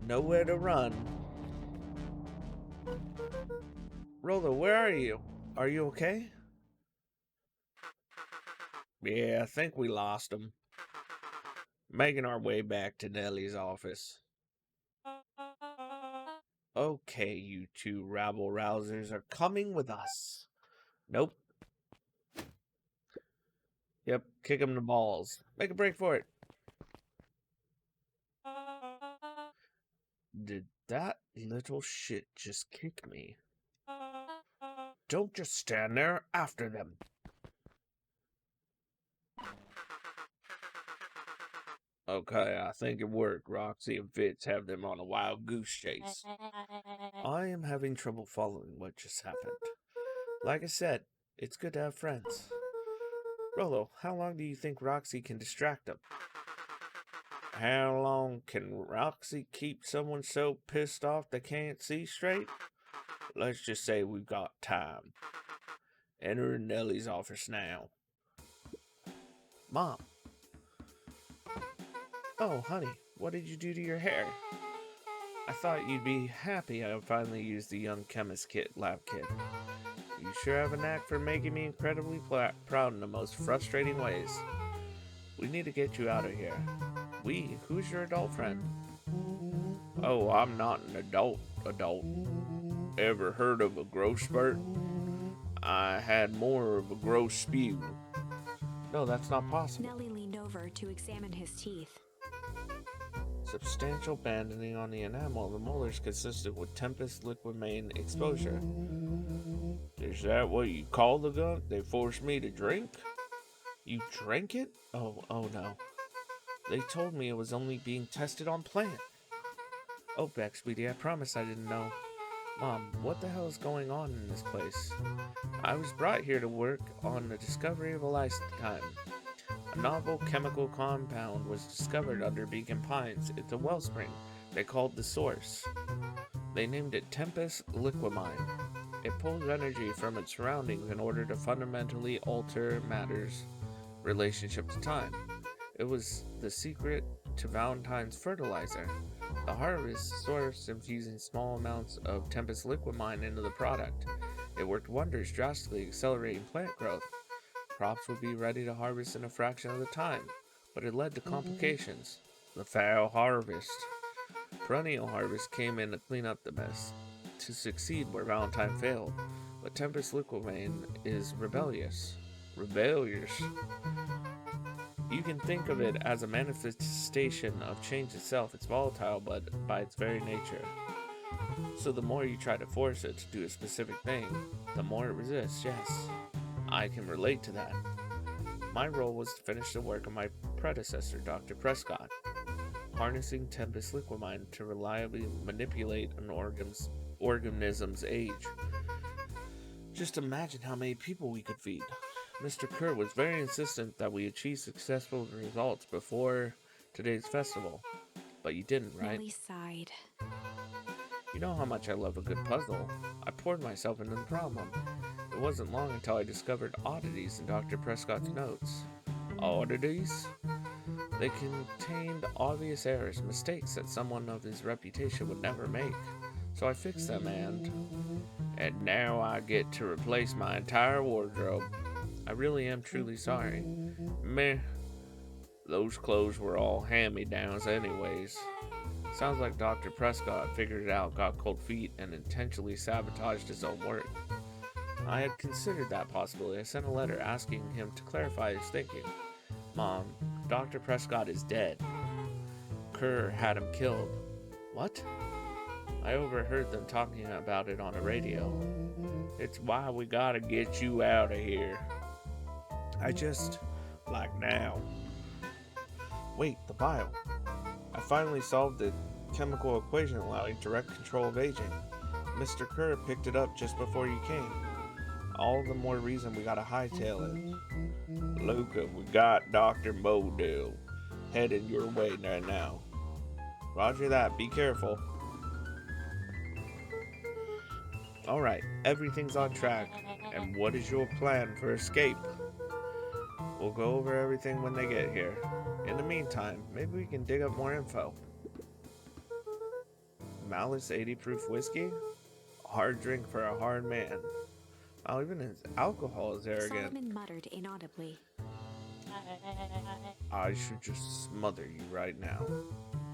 Speaker 2: Nowhere to run. Rolo, where are you? Are you okay? Yeah, I think we lost him. Making our way back to Nellie's office. Okay, you two rabble-rousers are coming with us. Nope. Yep, kick him in the balls. Make a break for it. Did that little shit just kick me? Don't just stand there after them. Okay, I think it worked. Roxy and Fitz have them on a wild goose chase. I am having trouble following what just happened. Like I said, it's good to have friends. Rolo, how long do you think Roxy can distract them? How long can Roxy keep someone so pissed off they can't see straight? Let's just say we've got time. Enter Nellie's office now. Mom. Oh, honey, what did you do to your hair? I thought you'd be happy I finally used the young chemist lab kit. You sure have a knack for making me incredibly proud in the most frustrating ways. We need to get you out of here. Who's your adult friend? Oh, I'm not an adult. Ever heard of a growth spurt? I had more of a growth spew. No, that's not possible.
Speaker 3: Nellie leaned over to examine his teeth.
Speaker 2: Substantial banding on the enamel of the molars consistent with Tempest Liquimane exposure. Is that what you call the gun they forced me to drink? You drank it? Oh no. They told me it was only being tested on plant. Oh, Beck, sweetie, I promise I didn't know. Mom, what the hell is going on in this place? I was brought here to work on the discovery of a lysine. A novel chemical compound was discovered under Beacon Pines. It's a wellspring they called the Source. They named it Tempest Liquimine. It pulls energy from its surroundings in order to fundamentally alter matter's relationship to time. It was the secret to Valentine's fertilizer. The harvest source infusing small amounts of Tempest Liquimine into the product. It worked wonders, drastically accelerating plant growth. Crops would be ready to harvest in a fraction of the time, but it led to complications. The foul harvest. Perennial harvest came in to clean up the mess, to succeed where Valentine failed, but Tempest Liquimane is rebellious. You can think of it as a manifestation of change itself. It's volatile, but by its very nature. So the more you try to force it to do a specific thing, the more it resists. Yes, I can relate to that. My role was to finish the work of my predecessor, Dr. Prescott, harnessing Tempest Liquimine to reliably manipulate an organism's age. Just imagine how many people we could feed. Mr. Kerr was very insistent that we achieve successful results before today's festival. But you didn't, right?
Speaker 3: Nellie sighed.
Speaker 2: You know how much I love a good puzzle. I poured myself into the problem. It wasn't long until I discovered oddities in Dr. Prescott's notes. Oddities? They contained obvious errors, mistakes that someone of his reputation would never make. So I fixed them and now I get to replace my entire wardrobe. I really am truly sorry. Meh. Those clothes were all hand-me-downs anyways. Sounds like Dr. Prescott figured it out, got cold feet, and intentionally sabotaged his own work. I had considered that possibility. I sent a letter asking him to clarify his thinking. Mom, Dr. Prescott is dead. Kerr had him killed. What? I overheard them talking about it on the radio. It's why we gotta get you out of here. Like now. Wait, the bile. I finally solved the chemical equation allowing direct control of aging. Mr. Kerr picked it up just before you came. All the more reason we gotta hightail it. Luca, we got Dr. Modell headed your way right now. Roger that, be careful. Alright, everything's on track. And what is your plan for escape? We'll go over everything when they get here. In the meantime, maybe we can dig up more info. Malice 80 proof whiskey? A hard drink for a hard man. Oh, even his alcohol is arrogant.
Speaker 3: Solomon muttered inaudibly.
Speaker 2: I should just smother you right now.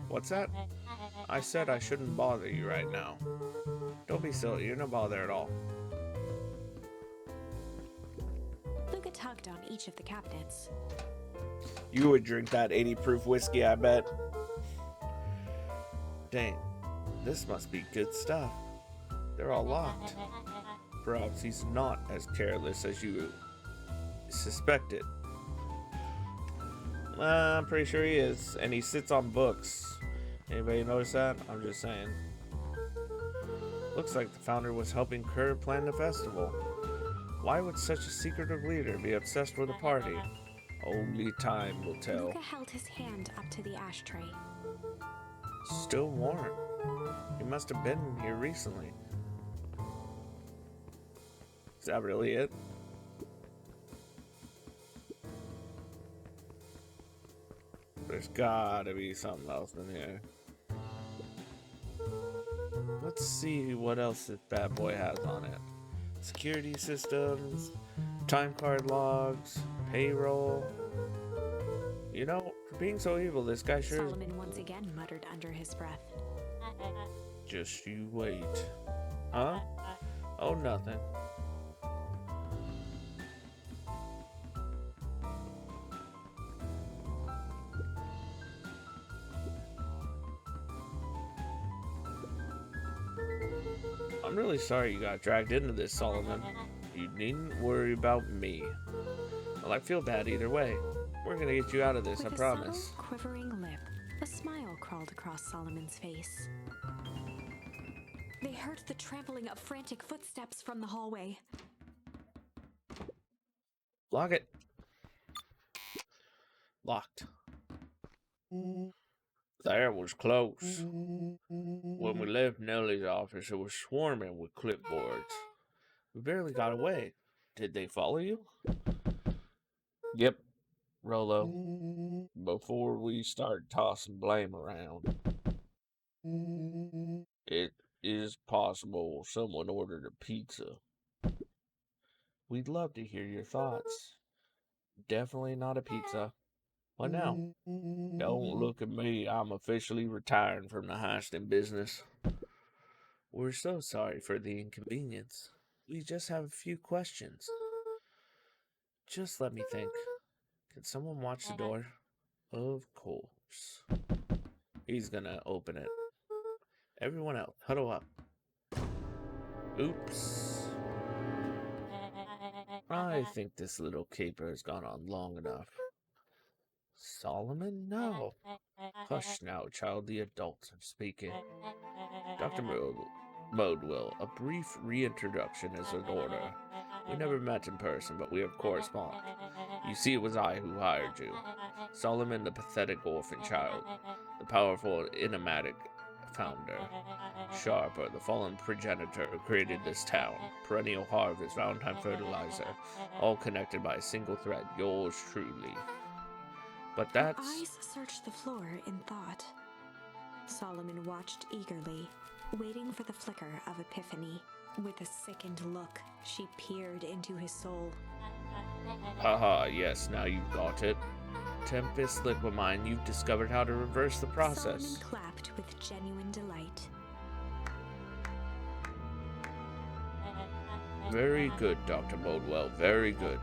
Speaker 2: What's that? I said I shouldn't bother you right now. Don't be silly, you're no bother at all.
Speaker 3: Luca tugged on each of the cabinets.
Speaker 2: You would drink that 80 proof whiskey, I bet. Dang, this must be good stuff. They're all locked. Perhaps he's not as careless as you suspected. I'm pretty sure he is, and he sits on books. Anybody notice that? I'm just saying. Looks like the founder was helping Kerr plan the festival. Why would such a secretive leader be obsessed with a party? Only time will tell.
Speaker 3: Luca held his hand up to the ashtray.
Speaker 2: Still warm. He must have been here recently. Is that really it? There's gotta be something else in here. Let's see what else this bad boy has on it. Security systems, time card logs, payroll. You know, for being so evil, this guy sure is.
Speaker 3: Solomon once again muttered under his breath.
Speaker 2: Just you wait. Huh? Oh, nothing. I'm really sorry you got dragged into this, Solomon. You needn't worry about me. Well, I feel bad either way. We're gonna get you out of this,
Speaker 3: With
Speaker 2: I
Speaker 3: a
Speaker 2: promise.
Speaker 3: subtle, quivering lip, a smile crawled across Solomon's face. They heard the trampling of frantic footsteps from the hallway.
Speaker 2: Lock it. Locked. That was close. When we left Nellie's office, it was swarming with clipboards. We barely got away. Did they follow you? Yep, Rolo. Before we start tossing blame around. It is possible someone ordered a pizza. We'd love to hear your thoughts. Definitely not a pizza. What now? Don't look at me. I'm officially retiring from the heisting business. We're so sorry for the inconvenience. We just have a few questions. Just let me think. Can someone watch the door? Of course. He's gonna open it. Everyone else, huddle up. Oops. I think this little caper has gone on long enough. Solomon? No. Hush now, child. The adults are speaking. Dr. Modewell, a brief reintroduction is in order. We never met in person, but we have corresponded. You see, it was I who hired you. Solomon, the pathetic orphan child. The powerful, enigmatic founder. Sharper, the fallen progenitor who created this town. Perennial harvest, Valentine fertilizer. All connected by a single thread. Yours truly. But that's...
Speaker 3: Her eyes searched the floor in thought. Solomon watched eagerly, waiting for the flicker of epiphany. With a sickened look, she peered into his soul.
Speaker 2: Haha, yes, now you've got it. Tempest Liquimine, you've discovered how to reverse the process.
Speaker 3: Solomon clapped with genuine delight.
Speaker 2: Very good, Dr. Modewell, very good.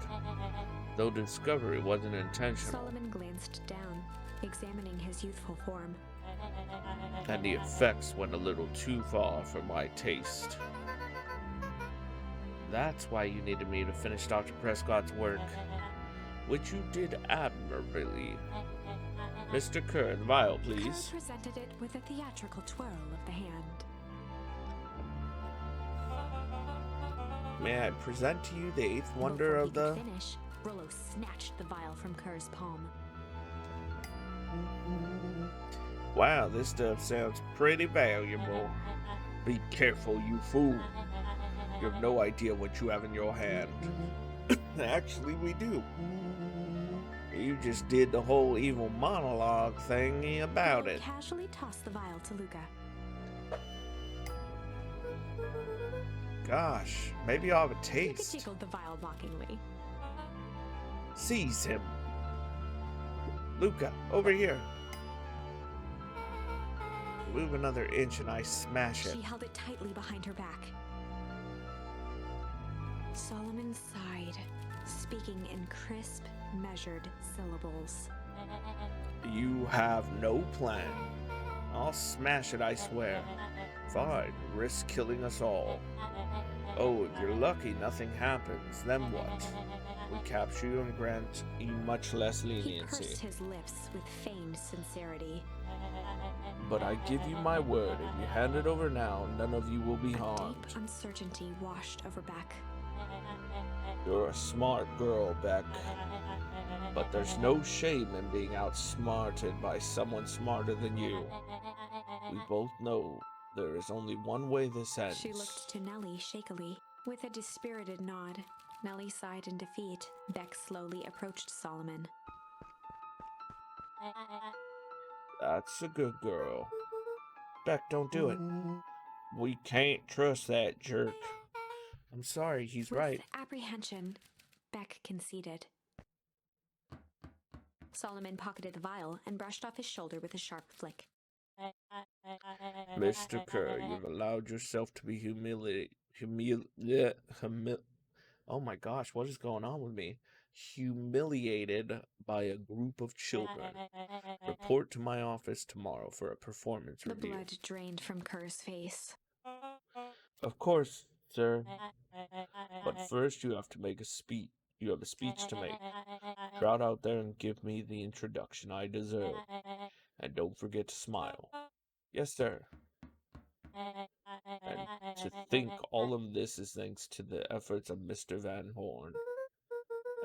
Speaker 2: Though the discovery wasn't intentional.
Speaker 3: Solomon glanced down, examining his youthful form.
Speaker 2: And the effects went a little too far for my taste. That's why you needed me to finish Dr. Prescott's work, which you did admirably. Mr. Kerr, the vial, please.
Speaker 3: Kerr presented it with a theatrical twirl of the hand.
Speaker 2: May I present to you the eighth wonder
Speaker 3: Before
Speaker 2: of
Speaker 3: he
Speaker 2: the...
Speaker 3: could finish, Rollo snatched the vial from Kerr's palm.
Speaker 2: Wow, this stuff sounds pretty valuable. Be careful, you fool. You have no idea what you have in your hand. Actually, we do. You just did the whole evil monologue thingy about
Speaker 3: Rollo
Speaker 2: it.
Speaker 3: casually tossed the vial to Luca.
Speaker 2: Gosh, maybe I'll have a
Speaker 3: Luca
Speaker 2: taste.
Speaker 3: jiggled the vial mockingly.
Speaker 2: Seize him. Luca, over here. Move another inch and I smash it.
Speaker 3: She held it tightly behind her back. Solomon sighed, speaking in crisp, measured syllables.
Speaker 2: You have no plan. I'll smash it, I swear. Fine, risk killing us all. Oh, if you're lucky, nothing happens. Then what? we capture you and grant you much less
Speaker 3: He
Speaker 2: leniency.
Speaker 3: pursed his lips with feigned sincerity.
Speaker 2: But I give you my word, if you hand it over now, none of you will be
Speaker 3: A
Speaker 2: harmed.
Speaker 3: deep uncertainty washed over Beck.
Speaker 2: You're a smart girl, Beck. But there's no shame in being outsmarted by someone smarter than you. We both know there is only one way this ends.
Speaker 3: She looked to Nellie shakily. With a dispirited nod, Nellie sighed in defeat. Beck slowly approached Solomon.
Speaker 2: That's a good girl. Beck, don't do it. We can't trust that jerk. I'm sorry, he's
Speaker 3: With
Speaker 2: right.
Speaker 3: apprehension, Beck conceded. Solomon pocketed the vial and brushed off his shoulder with a sharp flick.
Speaker 2: Mr. Kerr, you've allowed yourself to be oh my gosh, what is going on with me? Humiliated by a group of children. Report to my office tomorrow for a performance
Speaker 3: The
Speaker 2: review.
Speaker 3: blood drained from Kerr's face.
Speaker 2: Of course, sir. But first you have to make a speech. You have a speech to make. Crowd out there and give me the introduction I deserve. And don't forget to smile. Yes, sir. And to think all of this is thanks to the efforts of Mr. Van Horn.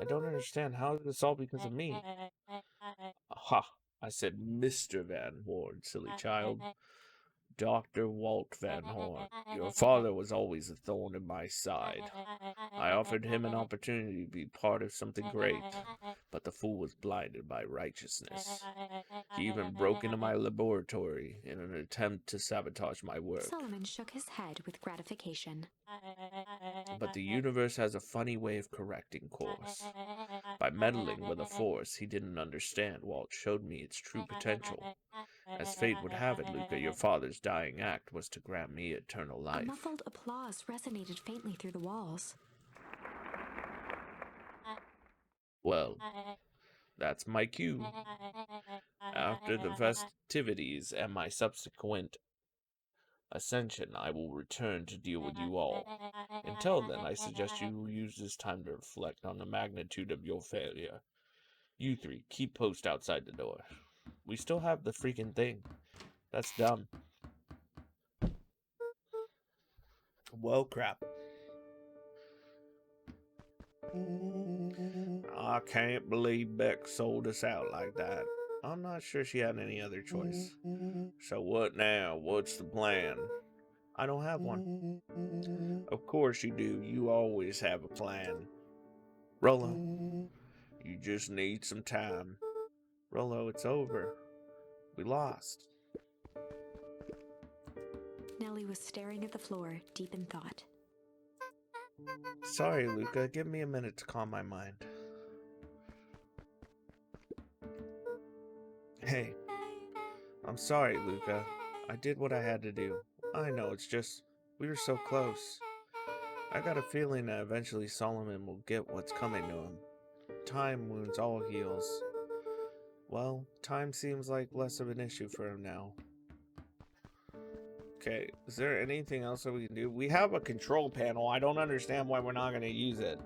Speaker 2: I don't understand. How is this all because of me? Aha! I said Mr. Van Horn, silly child. Dr. Walt Van Horn. Your father was always a thorn in my side. I offered him an opportunity to be part of something great, but the fool was blinded by righteousness. He even broke into my laboratory in an attempt to sabotage my work.
Speaker 3: Solomon shook his head with gratification.
Speaker 2: But the universe has a funny way of correcting course. By meddling with a force he didn't understand, Walt showed me its true potential. As fate would have it, Luca, your father's dying act was to grant me eternal
Speaker 3: A
Speaker 2: life.
Speaker 3: muffled applause resonated faintly through the walls.
Speaker 2: Well, that's my cue. After the festivities and my subsequent ascension, I will return to deal with you all. Until then, I suggest you use this time to reflect on the magnitude of your failure. You three, keep post outside the door. We still have the freaking thing. That's dumb. Well, crap. I can't believe Beck sold us out like that. I'm not sure she had any other choice. So what now? What's the plan? I don't have one. Of course you do. You always have a plan. Rolo, you just need some time. Rolo, it's over. We lost.
Speaker 3: Nellie was staring at the floor, deep in thought.
Speaker 2: Sorry, Luca. Give me a minute to calm my mind. Hey. I'm sorry, Luca. I did what I had to do. I know, it's just, we were so close. I got a feeling that eventually Solomon will get what's coming to him. Time wounds all heals. Well, time seems like less of an issue for him now. Okay, is there anything else that we can do? We have a control panel. I don't understand why we're not going to use it.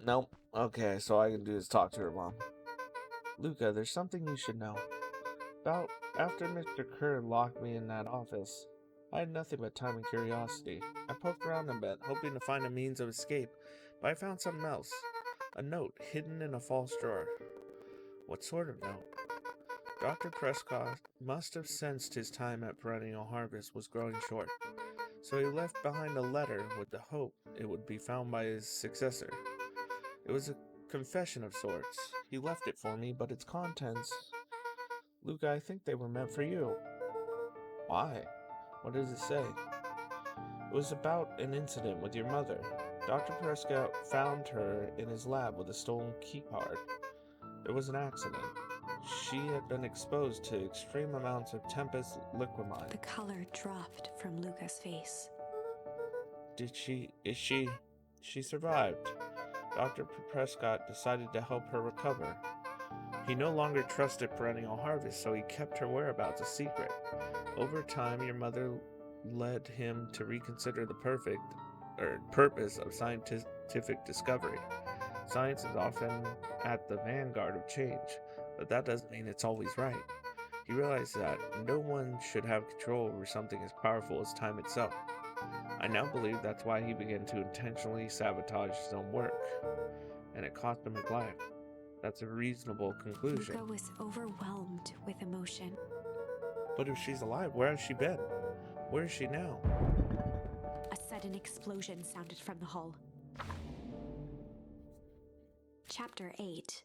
Speaker 2: Nope. Okay, so all I can do is talk to her mom. Luca, there's something you should know. About after Mr. Kerr locked me in that office, I had nothing but time and curiosity. I poked around a bit, hoping to find a means of escape, but I found something else. A note hidden in a false drawer. What sort of note? Dr. Prescott must have sensed his time at Perennial Harvest was growing short, so he left behind a letter with the hope it would be found by his successor. It was a confession of sorts. He left it for me, but its contents... Luca, I think they were meant for you. Why? What does it say? It was about an incident with your mother. Dr. Prescott found her in his lab with a stolen keycard. There was an accident. She had been exposed to extreme amounts of Tempest liquamine.
Speaker 3: The color dropped from Luca's face.
Speaker 2: She survived. Dr. Prescott decided to help her recover. He no longer trusted Perennial Harvest, so he kept her whereabouts a secret. Over time, your mother led him to reconsider the perfect or purpose of scientific discovery. Science is often at the vanguard of change, but that doesn't mean it's always right. He realized that no one should have control over something as powerful as time itself. I now believe that's why he began to intentionally sabotage his own work, and it cost him his life. That's a reasonable conclusion.
Speaker 3: Luca was overwhelmed with emotion.
Speaker 2: But if she's alive, where has she been? Where is she now?
Speaker 3: A sudden explosion sounded from the hull. Chapter 8.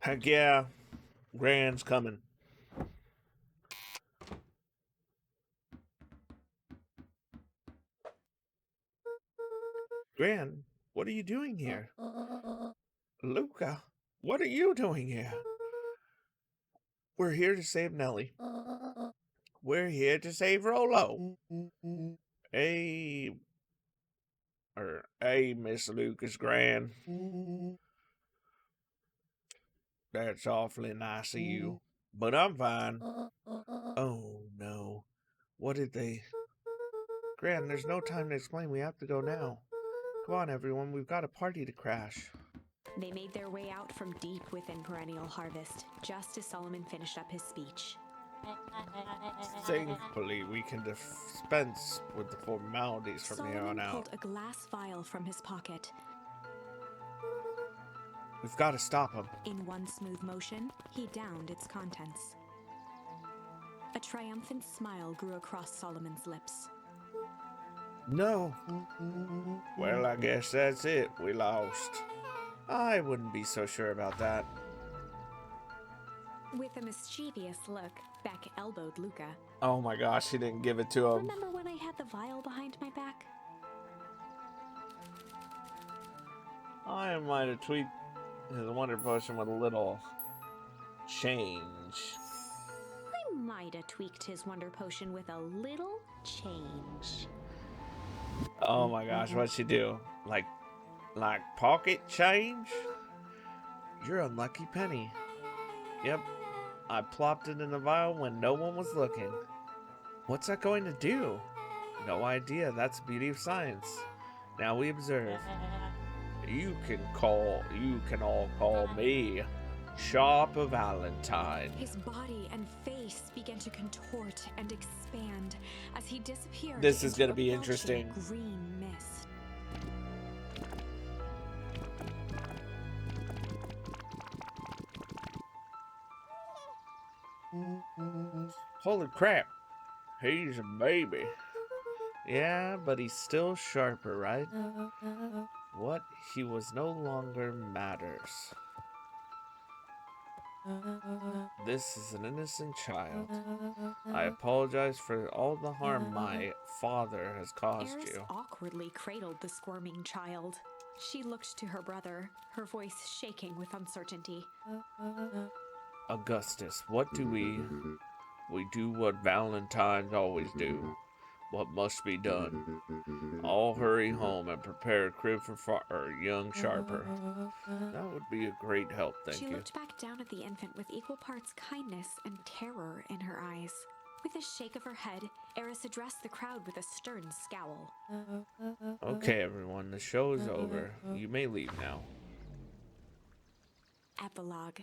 Speaker 2: Heck yeah, Grand's coming. Gran, what are you doing here? Luca, what are you doing here? We're here to save Nellie. We're here to save Rolo. Hey, hey, Miss Lucas Gran. That's awfully nice of you. But I'm fine. Oh, no. What did they... Gran, there's no time to explain. We have to go now. Come on, everyone. We've got a party to crash.
Speaker 3: They made their way out from deep within Perennial Harvest, just as Solomon finished up his speech.
Speaker 2: Thankfully, we can dispense with the formalities from here on
Speaker 3: Solomon
Speaker 2: out.
Speaker 3: pulled a glass vial from his pocket.
Speaker 2: We've got to stop him.
Speaker 3: In one smooth motion, he downed its contents. A triumphant smile grew across Solomon's lips.
Speaker 2: No. Well, I guess that's it. We lost. I wouldn't be so sure about that.
Speaker 3: With a mischievous look, Beck elbowed Luca.
Speaker 2: Oh my gosh, he didn't give it to him.
Speaker 3: Remember when I had the vial behind my back?
Speaker 2: I might have tweaked his Wonder Potion with a little change.
Speaker 3: I might have tweaked his Wonder Potion with a little change.
Speaker 2: Oh my gosh, what'd she do? Like pocket change? You're a lucky penny. Yep, I plopped it in the vial when no one was looking. What's that going to do? No idea. That's the beauty of science. Now we observe. You can all call me Sharper Valentine.
Speaker 3: His body and face began to contort and expand as he disappeared.
Speaker 2: This is
Speaker 3: into
Speaker 2: gonna
Speaker 3: a
Speaker 2: be
Speaker 3: belching
Speaker 2: interesting.
Speaker 3: Green mist.
Speaker 2: Holy crap. He's a baby. Yeah, but he's still Sharper, right? What he was no longer matters. This is an innocent child. I apologize for all the harm my father has caused
Speaker 3: Eris
Speaker 2: you.
Speaker 3: awkwardly cradled the squirming child. She looked to her brother, her voice shaking with uncertainty.
Speaker 2: Augustus, what do we do what Valentines always do. What must be done? I'll hurry home and prepare a crib for young Sharper. That would be a great help, thank
Speaker 3: She
Speaker 2: you.
Speaker 3: looked back down at the infant with equal parts kindness and terror in her eyes. With a shake of her head, Eris addressed the crowd with a stern scowl.
Speaker 2: Okay, everyone, the show is over. You may leave now.
Speaker 3: Epilogue.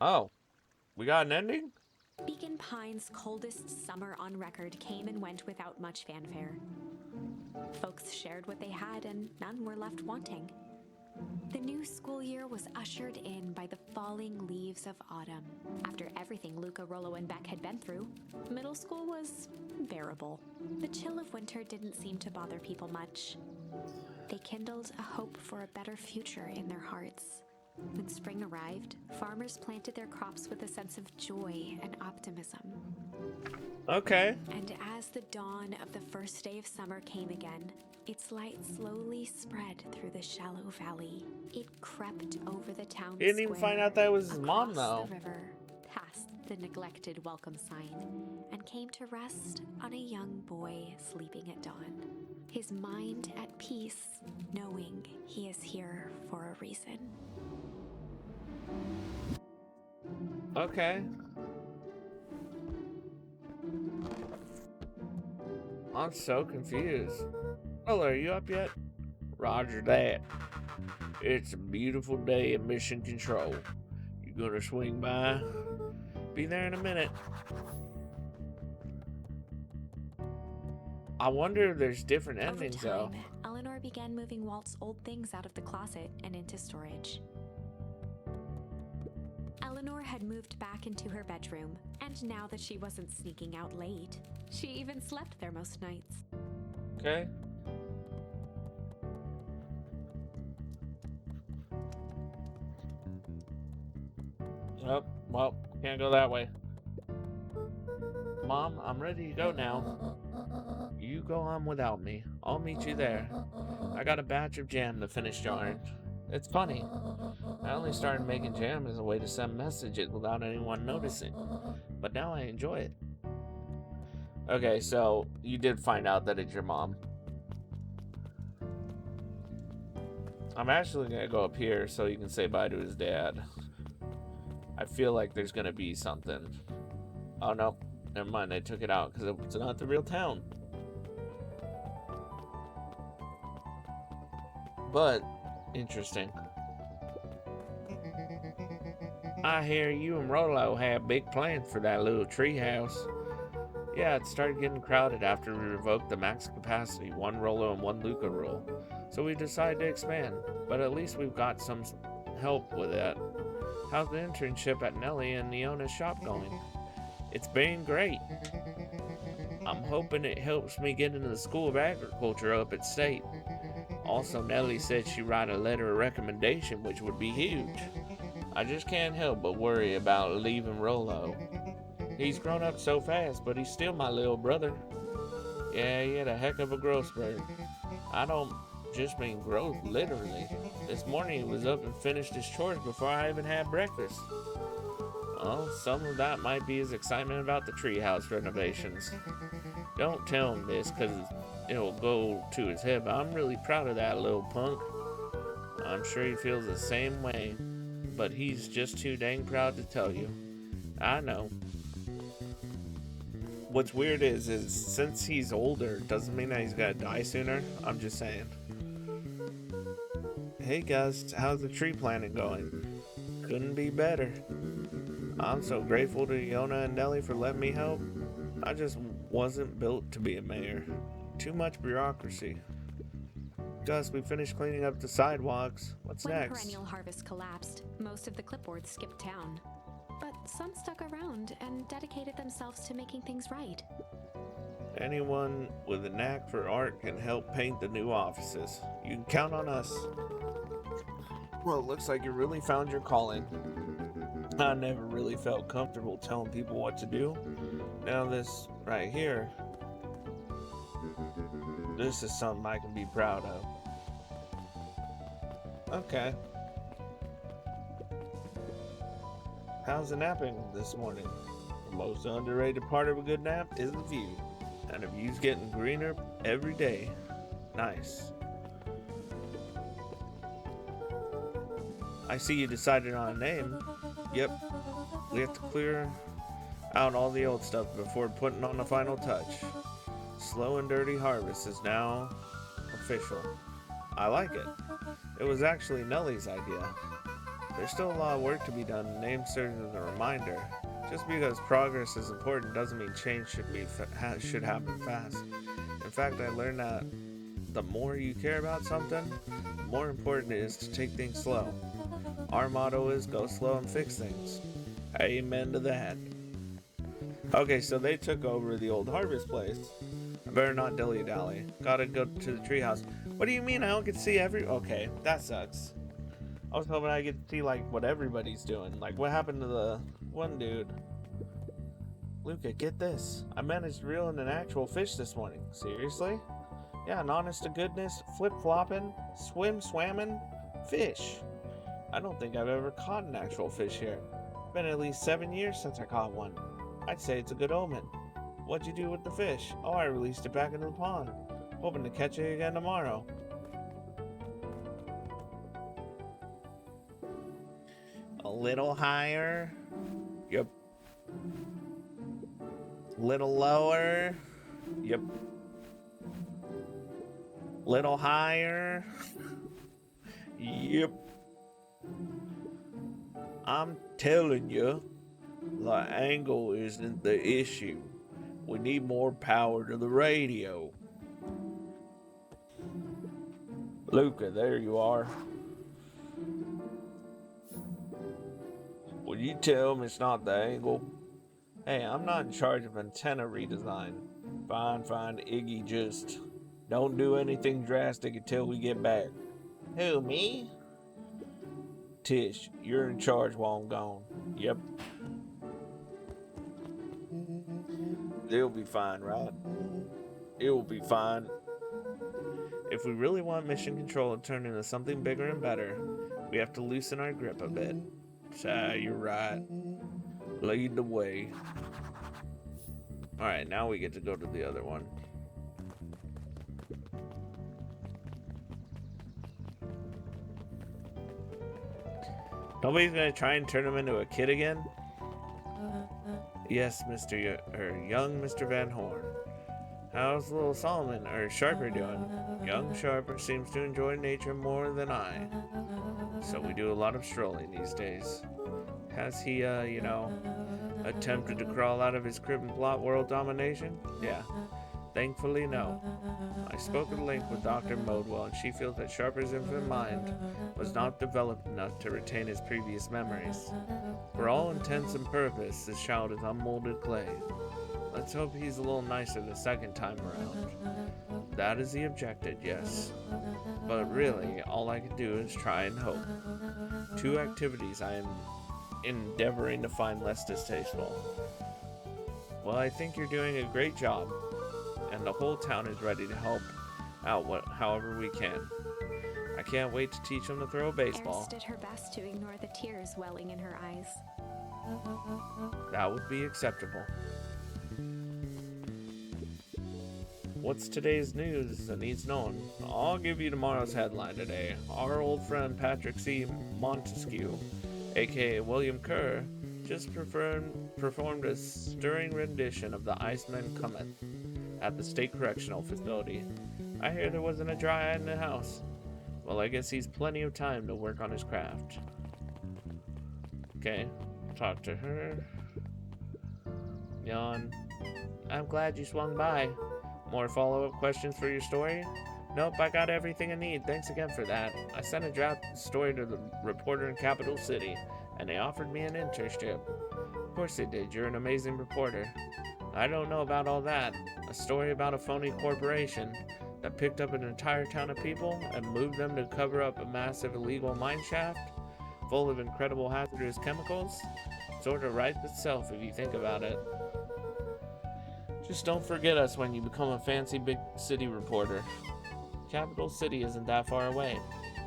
Speaker 2: Oh, we got an ending?
Speaker 3: Beacon Pines' coldest summer on record came and went without much fanfare. Folks shared what they had, and none were left wanting. The new school year was ushered in by the falling leaves of autumn. After everything Luca, Rollo, and Beck had been through, middle school was bearable. The chill of winter didn't seem to bother people much. They kindled a hope for a better future in their hearts. When spring arrived, farmers planted their crops with a sense of joy and optimism.
Speaker 2: Okay.
Speaker 3: And as the dawn of the first day of summer came again, its light slowly spread through the shallow valley. It crept over the town
Speaker 2: He didn't even
Speaker 3: square,
Speaker 2: find out that was his mom,
Speaker 3: across
Speaker 2: though.
Speaker 3: the river, past the neglected welcome sign, and came to rest on a young boy sleeping at dawn. His mind at peace, knowing he is here for a reason.
Speaker 2: Okay. I'm so confused. Well, are you up yet? Roger that. It's a beautiful day in Mission Control. You gonna swing by? Be there in a minute. I wonder if there's different endings,
Speaker 3: Over
Speaker 2: though.
Speaker 3: time, Eleanor began moving Walt's old things out of the closet and into storage. Eleanor had moved back into her bedroom, and now that she wasn't sneaking out late, she even slept there most nights.
Speaker 2: Okay. Oh, well, can't go that way. Mom, I'm ready to go now. You go on without me. I'll meet you there. I got a batch of jam to finish jarring. It's funny. I only started making jam as a way to send messages without anyone noticing. But now I enjoy it. Okay, so you did find out that it's your mom. I'm actually going to go up here so you can say bye to his dad. I feel like there's going to be something. Oh, no. Never mind. They took it out because it's not the real town. But, interesting. I hear you and Rollo have big plans for that little treehouse. Yeah, it started getting crowded after we revoked the max capacity 1 Rollo and 1 Luca rule. So we decided to expand, but at least we've got some help with that. How's the internship at Nellie and Neona's shop going? It's been great. I'm hoping it helps me get into the School of Agriculture up at State. Also, Nellie said she'd write a letter of recommendation, which would be huge. I just can't help but worry about leaving Rollo. He's grown up so fast, but he's still my little brother. Yeah, he had a heck of a growth spurt. I don't just mean growth, literally. This morning he was up and finished his chores before I even had breakfast. Well, some of that might be his excitement about the treehouse renovations. Don't tell him this, because it'll go to his head, but I'm really proud of that little punk. I'm sure he feels the same way, but he's just too dang proud to tell you. I know. What's weird is since he's older, doesn't mean that he's gonna die sooner. I'm just saying. Hey guys, how's the tree planting going? Couldn't be better. I'm so grateful to Yona and Nellie for letting me help. I just wasn't built to be a mayor. Too much bureaucracy. Gus, we finished cleaning up the sidewalks. What's
Speaker 3: When
Speaker 2: next?
Speaker 3: Perennial Harvest collapsed, most of the clipboards skipped town. But some stuck around and dedicated themselves to making things right.
Speaker 2: Anyone with a knack for art can help paint the new offices. You can count on us. Well, it looks like you really found your calling. I never really felt comfortable telling people what to do. Now this right here, this is something I can be proud of. Okay. How's the napping this morning? The most underrated part of a good nap is the view. And the view's getting greener every day. Nice. I see you decided on a name. Yep. We have to clear out all the old stuff before putting on the final touch. Slow and Dirty Harvest is now official. I like it. It was actually Nellie's idea. There's still a lot of work to be done. The name serves as a reminder Just because progress is important doesn't mean change should happen fast. In fact, I learned that the more you care about something, the more important it is to take things slow. Our motto is go slow and fix things. Amen to that. Okay, so they took over the old harvest place. I better not dilly-dally. Gotta go to the treehouse. What do you mean I don't get to see Okay, that sucks. I was hoping I get to see, like, what everybody's doing. Like, what happened to the one dude? Luca, get this. I managed to reel in an actual fish this morning. Seriously? Yeah, an honest to goodness, flip-flopping, swamming fish. I don't think I've ever caught an actual fish here. It's been at least 7 years since I caught one. I'd say it's a good omen. What'd you do with the fish? Oh, I released it back into the pond. Hoping to catch it again tomorrow. A little higher. Yep. Little lower. Yep. Little higher. Yep. I'm telling you, the angle isn't the issue. We need more power to the radio. Luca, there you are. Will you tell him it's not the angle? Hey, I'm not in charge of antenna redesign. Fine, Iggy, just don't do anything drastic until we get back. Who, me? Tish, you're in charge while I'm gone. Yep. They'll be fine, right? It will be fine. If we really want mission control to turn into something bigger and better, we have to loosen our grip a bit. You're right. Lead the way. Alright, now we get to go to the other one. Nobody's gonna try and turn him into a kid again? Yes, young Mr. Van Horn. How's little Solomon, Sharper doing? Young Sharper seems to enjoy nature more than I. So we do a lot of strolling these days. Has he, attempted to crawl out of his crib and plot world domination? Yeah. Thankfully, no. I spoke at length with Dr. Modewell, and she feels that Sharper's infant mind was not developed enough to retain his previous memories. For all intents and purposes, this child is unmolded clay. Let's hope he's a little nicer the second time around. That is the objective, yes. But really, all I can do is try and hope. 2 activities I am endeavoring to find less distasteful. Well, I think you're doing a great job, and the whole town is ready to help out however we can. I can't wait to teach them to throw a baseball.
Speaker 3: Eris did her best to ignore the tears welling in her eyes.
Speaker 2: That would be acceptable. What's today's news that needs knowing? I'll give you tomorrow's headline today. Our old friend Patrick C. Montesquieu, aka William Kerr, just performed a stirring rendition of The Iceman Cometh at the State Correctional Facility. I hear there wasn't a dry eye in the house. Well, I guess he's plenty of time to work on his craft. Okay, talk to her. Yawn. I'm glad you swung by. More follow-up questions for your story? Nope, I got everything I need. Thanks again for that. I sent a draft story to the reporter in Capital City, and they offered me an internship. Of course they did. You're an amazing reporter. I don't know about all that. A story about a phony corporation that picked up an entire town of people and moved them to cover up a massive illegal mine shaft full of incredible hazardous chemicals? Sort of writes itself if you think about it. Just don't forget us when you become a fancy big city reporter. Capital City isn't that far away.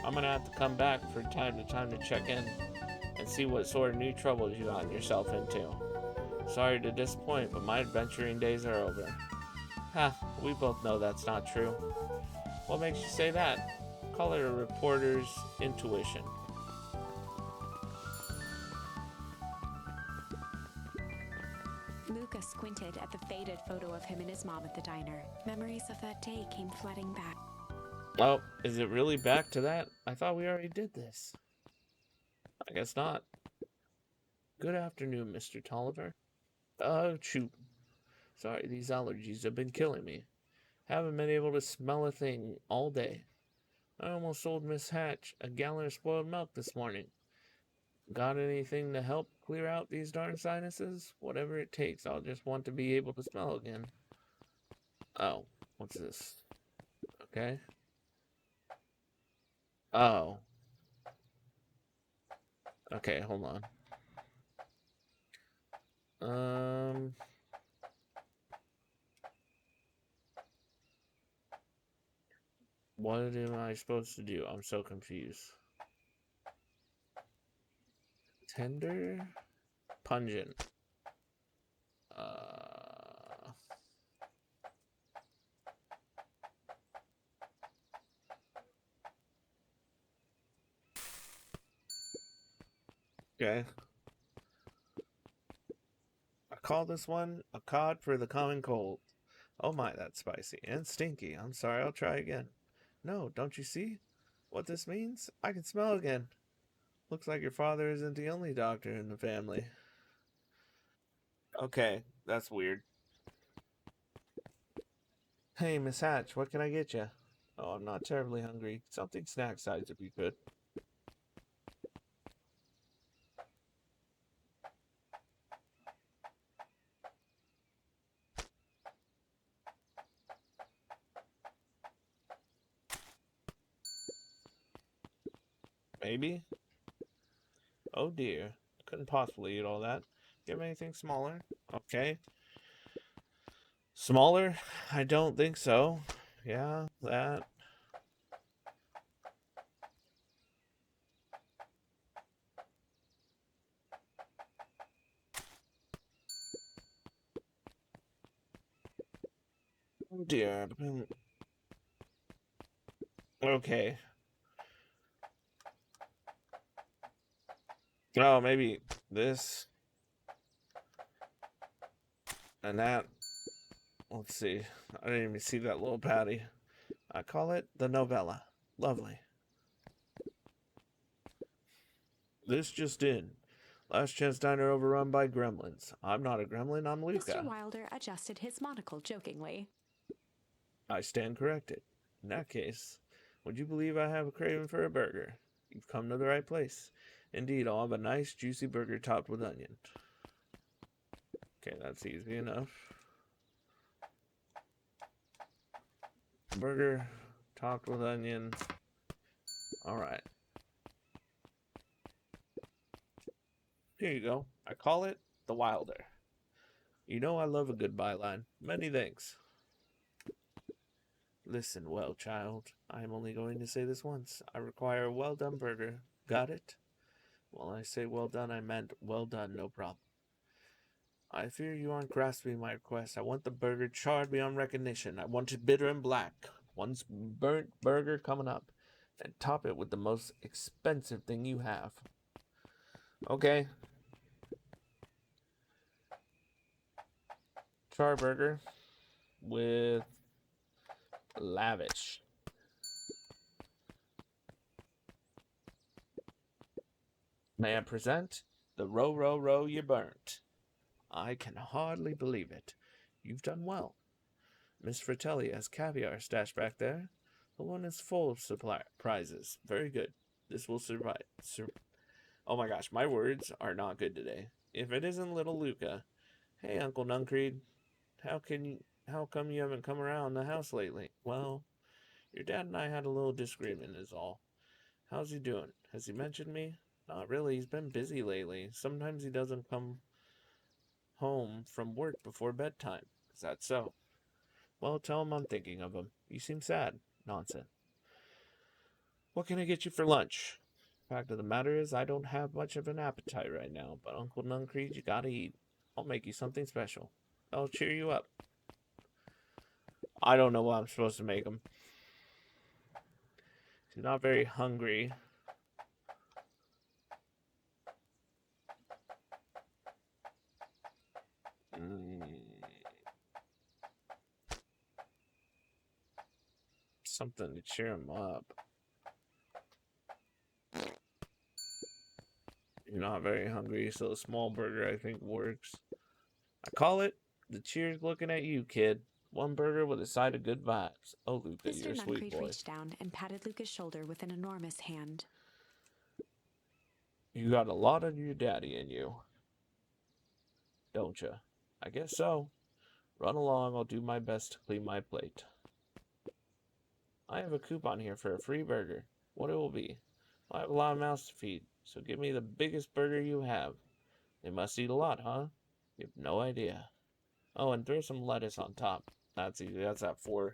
Speaker 2: I'm gonna have to come back from time to check in and see what sort of new troubles you gotten yourself into. Sorry to disappoint, but my adventuring days are over. Ha, we both know that's not true. What makes you say that? Call it a reporter's intuition.
Speaker 3: Luca squinted at the faded photo of him and his mom at the diner. Memories of that day came flooding back.
Speaker 2: Oh, is it really back to that? I thought we already did this. I guess not. Good afternoon, Mr. Tolliver. Shoot. Sorry, these allergies have been killing me. Haven't been able to smell a thing all day. I almost sold Miss Hatch a gallon of spoiled milk this morning. Got anything to help clear out these darn sinuses? Whatever it takes, I'll just want to be able to smell again. Oh, what's this? Okay. Oh. Okay, hold on. What am I supposed to do? I'm so confused. Tender, pungent. Okay. I call this one a cod for the common cold. Oh my, that's spicy and stinky. I'm sorry, I'll try again. No, don't you see? What this means? I can smell again. Looks like your father isn't the only doctor in the family. Okay, that's weird. Hey, Miss Hatch, what can I get you? Oh, I'm not terribly hungry. Something snack size if you could. Maybe? Oh dear. Couldn't possibly eat all that. You have anything smaller? Okay. Smaller? I don't think so. Yeah, that. Oh dear. Okay. Oh, maybe this and that. Let's see. I didn't even see that little patty. I call it the novella. Lovely. This just in. Last chance diner overrun by gremlins. I'm not a gremlin, I'm Luca.
Speaker 3: Mr. Wilder adjusted his monocle jokingly.
Speaker 2: I stand corrected. In that case, would you believe I have a craving for a burger? You've come to the right place. Indeed, I'll have a nice juicy burger topped with onion. Okay, that's easy enough. Burger topped with onion. Alright. Here you go. I call it the Wilder. You know I love a good byline. Many thanks. Listen well, child. I am only going to say this once. I require a well-done burger. Got it? Well, I say well done, I meant well done, no problem. I fear you aren't grasping my request. I want the burger charred beyond recognition. I want it bitter and black. One burnt burger coming up. And top it with the most expensive thing you have. Okay. Char burger with lavish. May I present the row, row, row you burnt? I can hardly believe it. You've done well. Miss Fratelli has caviar stashed back there. The one is full of surprises. Very good. This will survive. Oh my gosh, my words are not good today. If it isn't little Luca. Hey, Uncle Nuncreed. How come you haven't come around the house lately? Well, your dad and I had a little disagreement is all. How's he doing? Has he mentioned me? Not really. He's been busy lately. Sometimes he doesn't come home from work before bedtime. Is that so? Well, tell him I'm thinking of him. You seem sad. Nonsense. What can I get you for lunch? Fact of the matter is, I don't have much of an appetite right now, but Uncle Nuncreed, you gotta eat. I'll make you something special. I'll cheer you up. I don't know what I'm supposed to make him. He's not very hungry. Something to cheer him up. You're not very hungry, so a small burger I think works. I call it the cheers looking at you, kid. One burger with a side of good vibes. Oh, Luca, you're
Speaker 3: Mr.
Speaker 2: a sweet
Speaker 3: Nuncreed
Speaker 2: boy.
Speaker 3: reached down and patted Luca's shoulder with an enormous hand.
Speaker 2: You got a lot of your daddy in you. Don't you? I guess so. Run along, I'll do my best to clean my plate. I have a coupon here for a free burger. What it will be? I have a lot of mouths to feed, so give me the biggest burger you have. They must eat a lot, huh? You have no idea. Oh, and throw some lettuce on top. That's easy. That's that 4.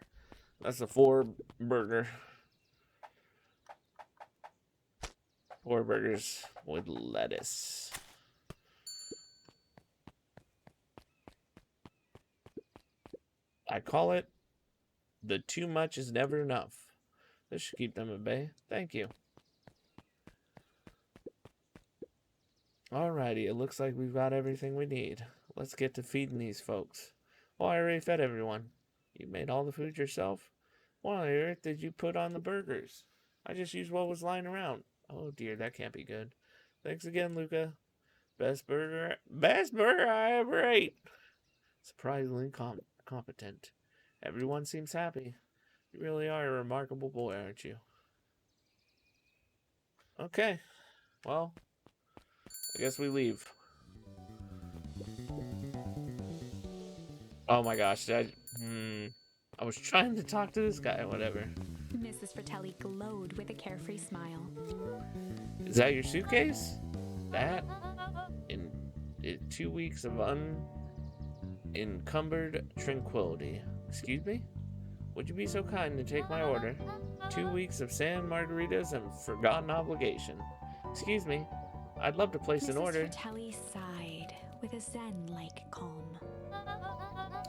Speaker 2: That's a 4 burger. 4 burgers with lettuce. I call it the too much is never enough. This should keep them at bay. Thank you. Alrighty, it looks like we've got everything we need. Let's get to feeding these folks. Oh, I already fed everyone. You made all the food yourself? What on earth did you put on the burgers? I just used what was lying around. Oh dear, that can't be good. Thanks again, Luca. Best burger I ever ate. Surprisingly competent. Everyone seems happy. You really are a remarkable boy, aren't you? Okay. Well, I guess we leave. Oh my gosh, I was trying to talk to this guy, whatever.
Speaker 3: Mrs. Fratelli glowed with a carefree smile.
Speaker 2: Is that your suitcase? That? In 2 weeks of unencumbered tranquility. Excuse me? Would you be so kind to take my order? 2 weeks of sand margaritas and forgotten obligation. Excuse me. I'd love to place an order.
Speaker 3: Mrs. Fratelli sighed with a zen-like calm.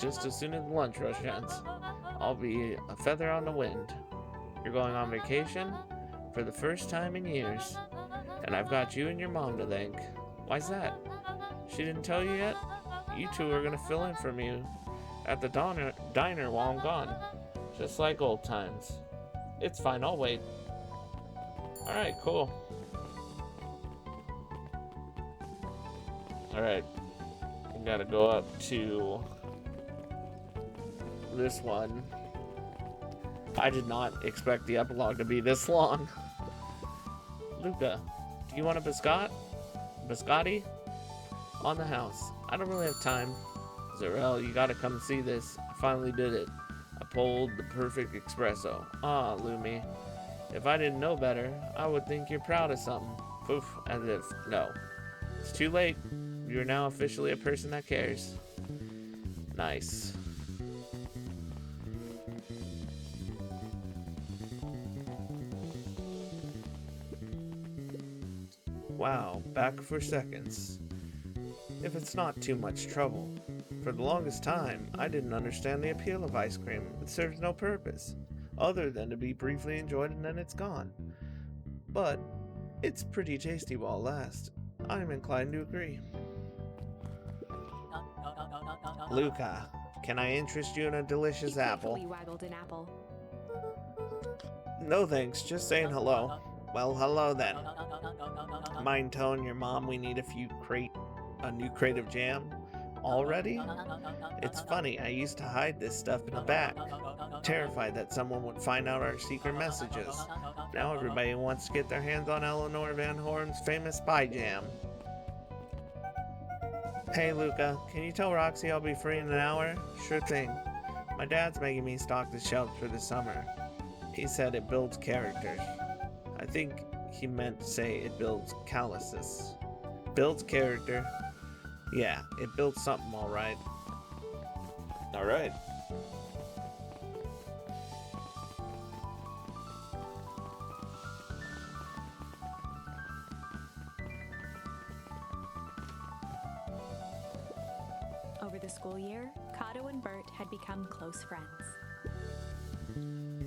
Speaker 2: Just as soon as lunch rush ends, I'll be a feather on the wind. You're going on vacation for the first time in years, and I've got you and your mom to thank. Why's that? She didn't tell you yet? You two are gonna fill in for me at the diner while I'm gone, just like old times. It's fine, I'll wait. Alright, cool. Alright, we gotta go up to this one. I did not expect the epilogue to be this long. Luca, do you want a biscotti? On the house. I don't really have time. Zarel, you gotta come see this. I finally did it. I pulled the perfect espresso. Ah, Lumi. If I didn't know better, I would think you're proud of something. Poof, as if, no. It's too late. You're now officially a person that cares. Nice. Wow, back for seconds. If it's not too much trouble. For the longest time, I didn't understand the appeal of ice cream. It serves no purpose, other than to be briefly enjoyed and then it's gone. But it's pretty tasty while it lasts. I'm inclined to agree. Luca, can I interest you in a delicious
Speaker 3: He
Speaker 2: apple?
Speaker 3: playfully waggled an apple.
Speaker 2: No thanks, just saying hello. Well, hello then. Mind telling your mom we need a new crate of jam? Already? It's funny, I used to hide this stuff in the back, terrified that someone would find out our secret messages. Now everybody wants to get their hands on Eleanor Van Horn's famous spy jam. Hey Luca, can you tell Roxy I'll be free in an hour? Sure thing. My dad's making me stock the shelves for the summer. He said it builds characters. I think he meant to say it builds calluses. Builds character. Yeah, it builds something alright. Alright.
Speaker 3: Over the school year, Kato and Bert had become close friends.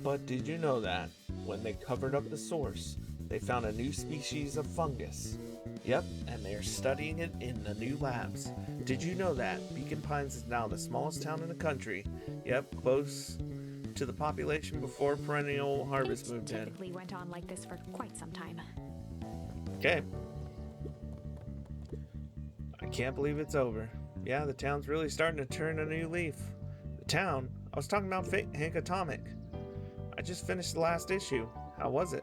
Speaker 2: But did you know that when they covered up the source, they found a new species of fungus? Yep, and they're studying it in the new labs. Did you know that Beacon Pines is now the smallest town in the country? Yep, close to the population before Perennial Harvest moved in.
Speaker 3: Typically went on like this for quite some time.
Speaker 2: Okay. can't believe it's over. Yeah, the town's really starting to turn a new leaf. The town? I was talking about Hank Atomic. I just finished the last issue. How was it?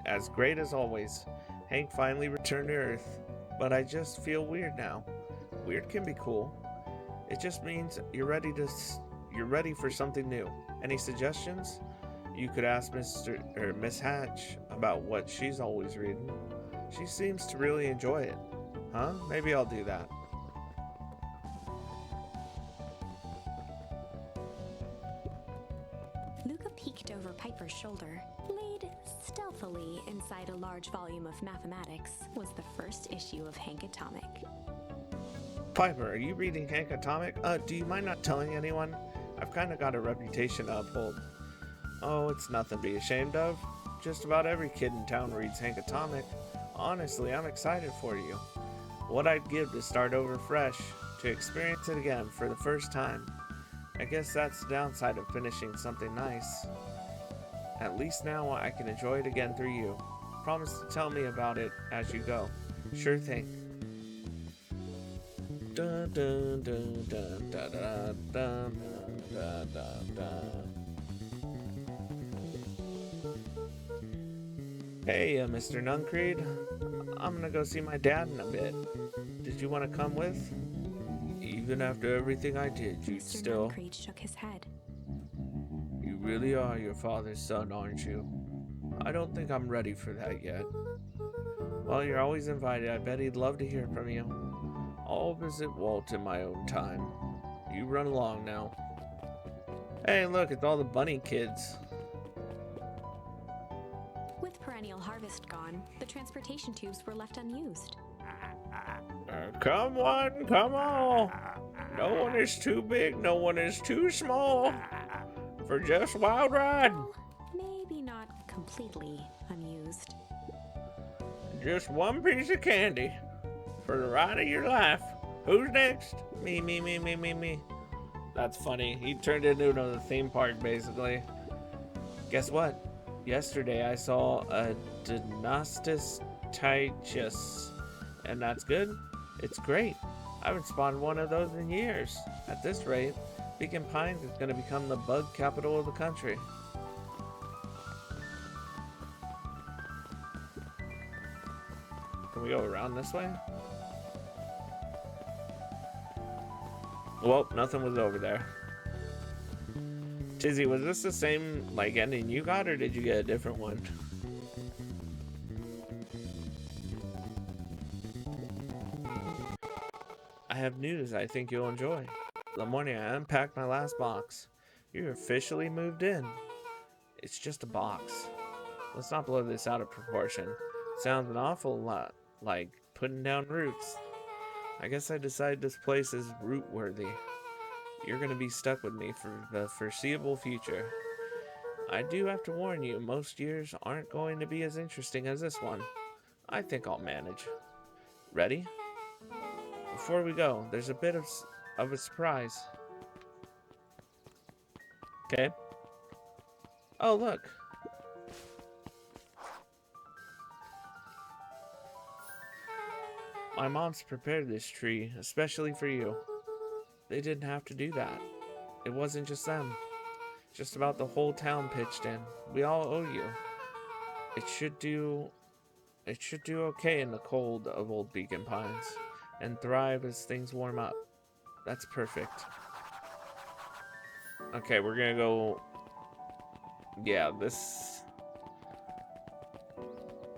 Speaker 2: As great as always. Hank finally returned to Earth, but I just feel weird now. Weird can be cool. It just means you're ready for something new. Any suggestions? You could ask Miss Hatch about what she's always reading. She seems to really enjoy it. Huh? Maybe I'll do that.
Speaker 3: Luca peeked over Piper's shoulder. Laid stealthily inside a large volume of mathematics was the first issue of Hank Atomic.
Speaker 2: Piper, are you reading Hank Atomic? Do you mind not telling anyone? I've kind of got a reputation to uphold. Oh, it's nothing to be ashamed of. Just about every kid in town reads Hank Atomic. Honestly, I'm excited for you. What I'd give to start over fresh, to experience it again for the first time. I guess that's the downside of finishing something nice. At least now I can enjoy it again through you. Promise to tell me about it as you go. Sure thing. Dun, dun, dun, dun, dun, dun, dun, dun, dun, dun. Hey, Mr. Nuncreed. I'm gonna go see my dad in a bit. Did you want to come with? Even after everything I did, you'd
Speaker 3: Mr.
Speaker 2: still...
Speaker 3: Nuncreed shook his head.
Speaker 2: You really are your father's son, aren't you? I don't think I'm ready for that yet. Well, you're always invited. I bet he'd love to hear from you. I'll visit Walt in my own time. You run along now. Hey, look, it's all the bunny kids.
Speaker 3: With perennial harvest gone, the transportation tubes were left unused.
Speaker 2: Come on, come on. No one is too big, no one is too small for just wild ride.
Speaker 3: Well, maybe not completely unused.
Speaker 2: Just one piece of candy for the ride of your life. Who's next? Me. That's funny. He turned into a theme park, basically. Guess what? Yesterday I saw a Dynastis Tychus, and that's good. It's great. I haven't spotted one of those in years. At this rate, Beacon Pines is going to become the bug capital of the country. Can we go around this way? Well, nothing was over there. Tizzy, was this the same ending you got, or did you get a different one? I have news I think you'll enjoy. The morning I unpacked my last box. You're officially moved in. It's just a box. Let's not blow this out of proportion. Sounds an awful lot like putting down roots. I guess I decided this place is root worthy. You're gonna be stuck with me for the foreseeable future. I do have to warn you, most years aren't going to be as interesting as this one. I think I'll manage. Ready? Before we go, there's a bit of a surprise. Okay. Oh, look. My mom's prepared this tree, especially for you. They didn't have to do that. It wasn't just them. Just about the whole town pitched in. We all owe you. It should do okay in the cold of Old Beacon Pines, and thrive as things warm up. That's perfect. Okay, we're gonna go... Yeah, this...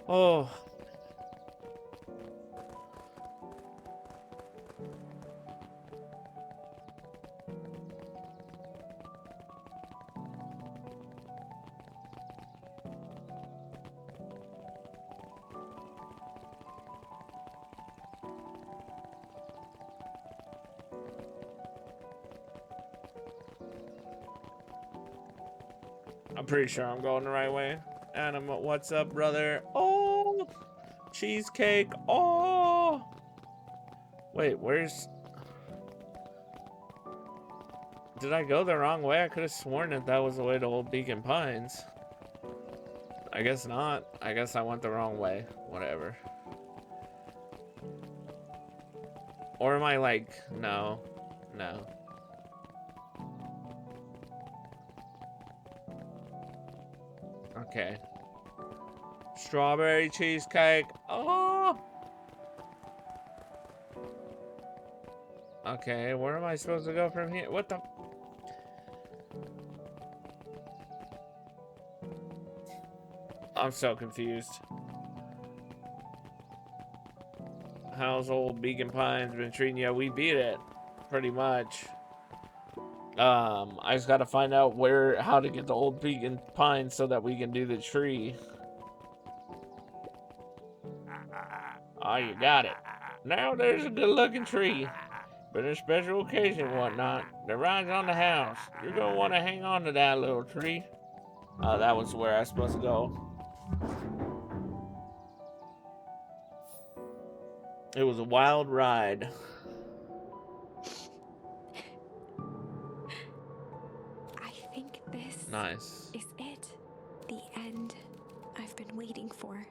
Speaker 2: Oh... I'm pretty sure I'm going the right way. Adam, what's up, brother? Oh, cheesecake. Oh, wait, where's... Did I go the wrong way? I could have sworn that was the way to Old Beacon Pines. I guess not. I guess I went the wrong way. Whatever. Or am I like, no, no. Okay. Strawberry cheesecake. Oh! Okay, where am I supposed to go from here? What the? I'm so confused. How's old Beacon Pines been treating you? We beat it, pretty much. I just gotta find out how to get the old Beacon Pines so that we can do the tree. Oh, you got it. Now there's a good-looking tree. But a special occasion and whatnot, that rides on the house. You're gonna want to hang on to that little tree. Oh, that was where I was supposed to go. It was a wild ride.
Speaker 3: I think this
Speaker 2: Nice.
Speaker 3: is it. The end I've been waiting for.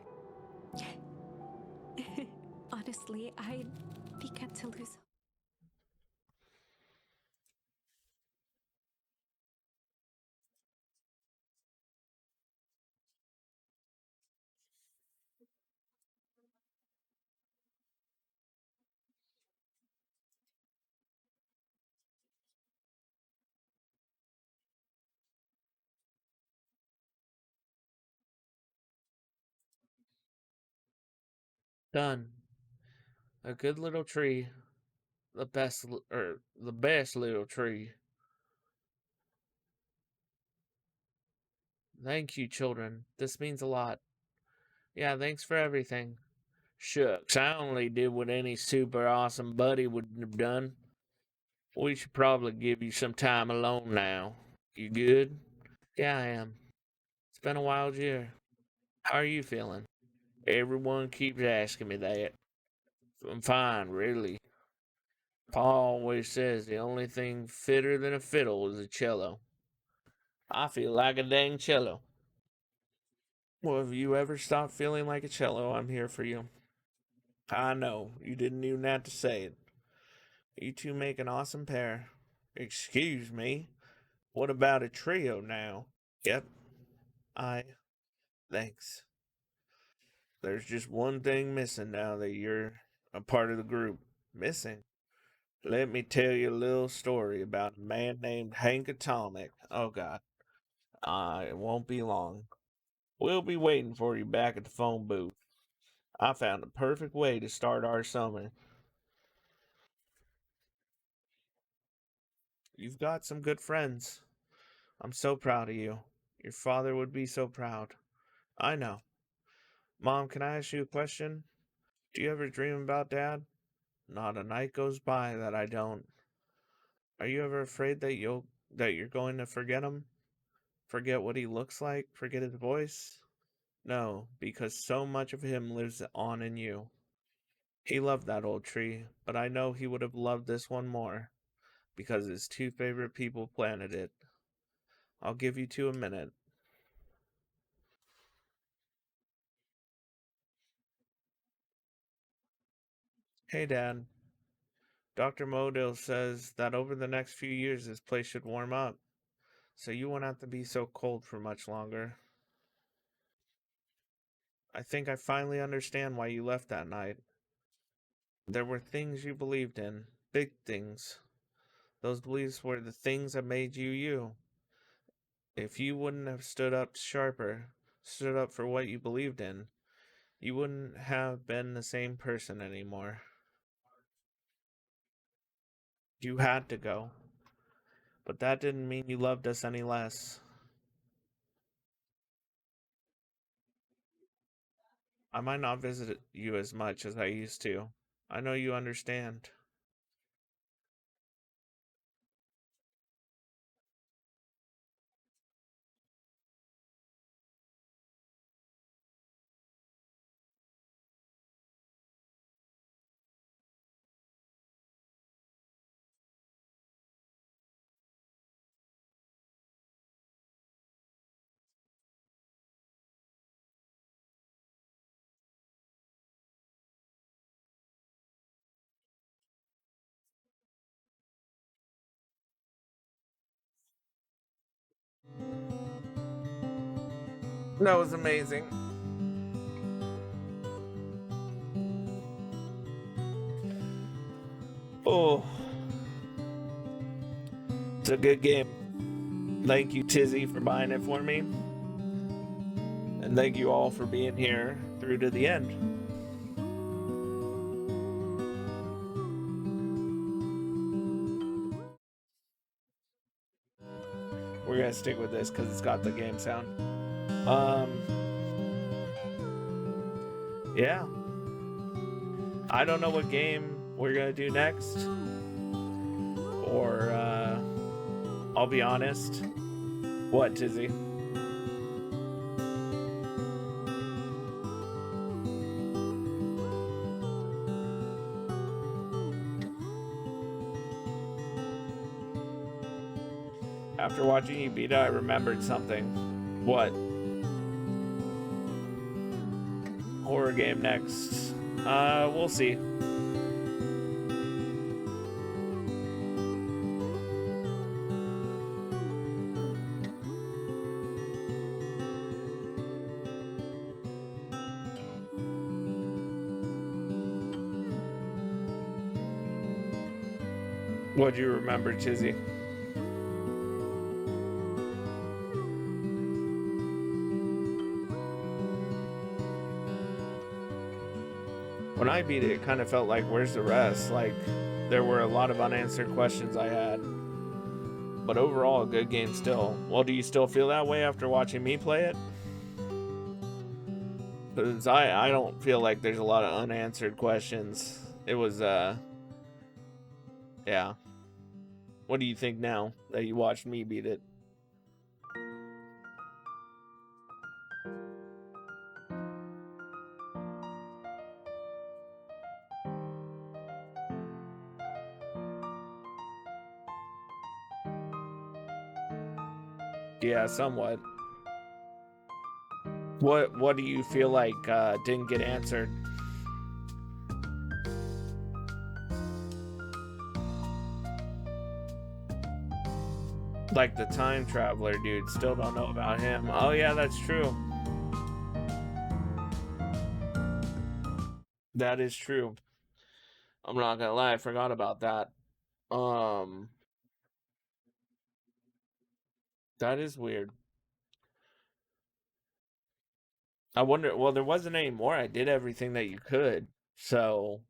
Speaker 3: Honestly, I began to lose.
Speaker 2: Done. A good little tree. The best little tree. Thank you, children. This means a lot. Yeah, thanks for everything. Shucks, I only did what any super awesome buddy would have done. We should probably give you some time alone now. You good? Yeah, I am. It's been a wild year. How are you feeling? Everyone keeps asking me that. I'm fine, really. Paul always says the only thing fitter than a fiddle is a cello. I feel like a dang cello. Well, if you ever stop feeling like a cello, I'm here for you. I know, you didn't even have to say it. You two make an awesome pair. Excuse me. What about a trio now? Yep. I. Thanks. There's just one thing missing now that you're a part of the group. Missing? Let me tell you a little story about a man named Hank Atomic. Oh, God. It won't be long. We'll be waiting for you back at the phone booth. I found the perfect way to start our summer. You've got some good friends. I'm so proud of you. Your father would be so proud. I know. Mom, can I ask you a question? Do you ever dream about Dad? Not a night goes by that I don't. Are you ever afraid that you're going to forget him? Forget what he looks like? Forget his voice? No, because so much of him lives on in you. He loved that old tree, but I know he would have loved this one more, because his two favorite people planted it. I'll give you two a minute. Hey, Dad. Dr. Modell says that over the next few years this place should warm up, so you won't have to be so cold for much longer. I think I finally understand why you left that night. There were things you believed in, big things. Those beliefs were the things that made you you. If you wouldn't have stood up sharper, stood up for what you believed in, you wouldn't have been the same person anymore. You had to go, but that didn't mean you loved us any less. I might not visit you as much as I used to. I know you understand. That was amazing. Oh, it's a good game. Thank you, Tizzy, for buying it for me. And thank you all for being here through to the end. We're gonna stick with this because it's got the game sound. Yeah. I don't know what game we're gonna do next. Or, I'll be honest. What, Tizzy? After watching you beat it, I remembered something. What? Horror game next. We'll see. What'd you remember, Chizzy? When I beat it, it kind of felt like, where's the rest? Like, there were a lot of unanswered questions I had. But overall, a good game still. Well, do you still feel that way after watching me play it? Because I don't feel like there's a lot of unanswered questions. It was, yeah. What do you think now that you watched me beat it? Yeah, somewhat. What do you feel like didn't get answered? Like the time traveler dude, still don't know about him. Oh yeah, that's true. That is true. I'm not gonna lie, I forgot about that. That is weird. I wonder, well, there wasn't any more. I did everything that you could. So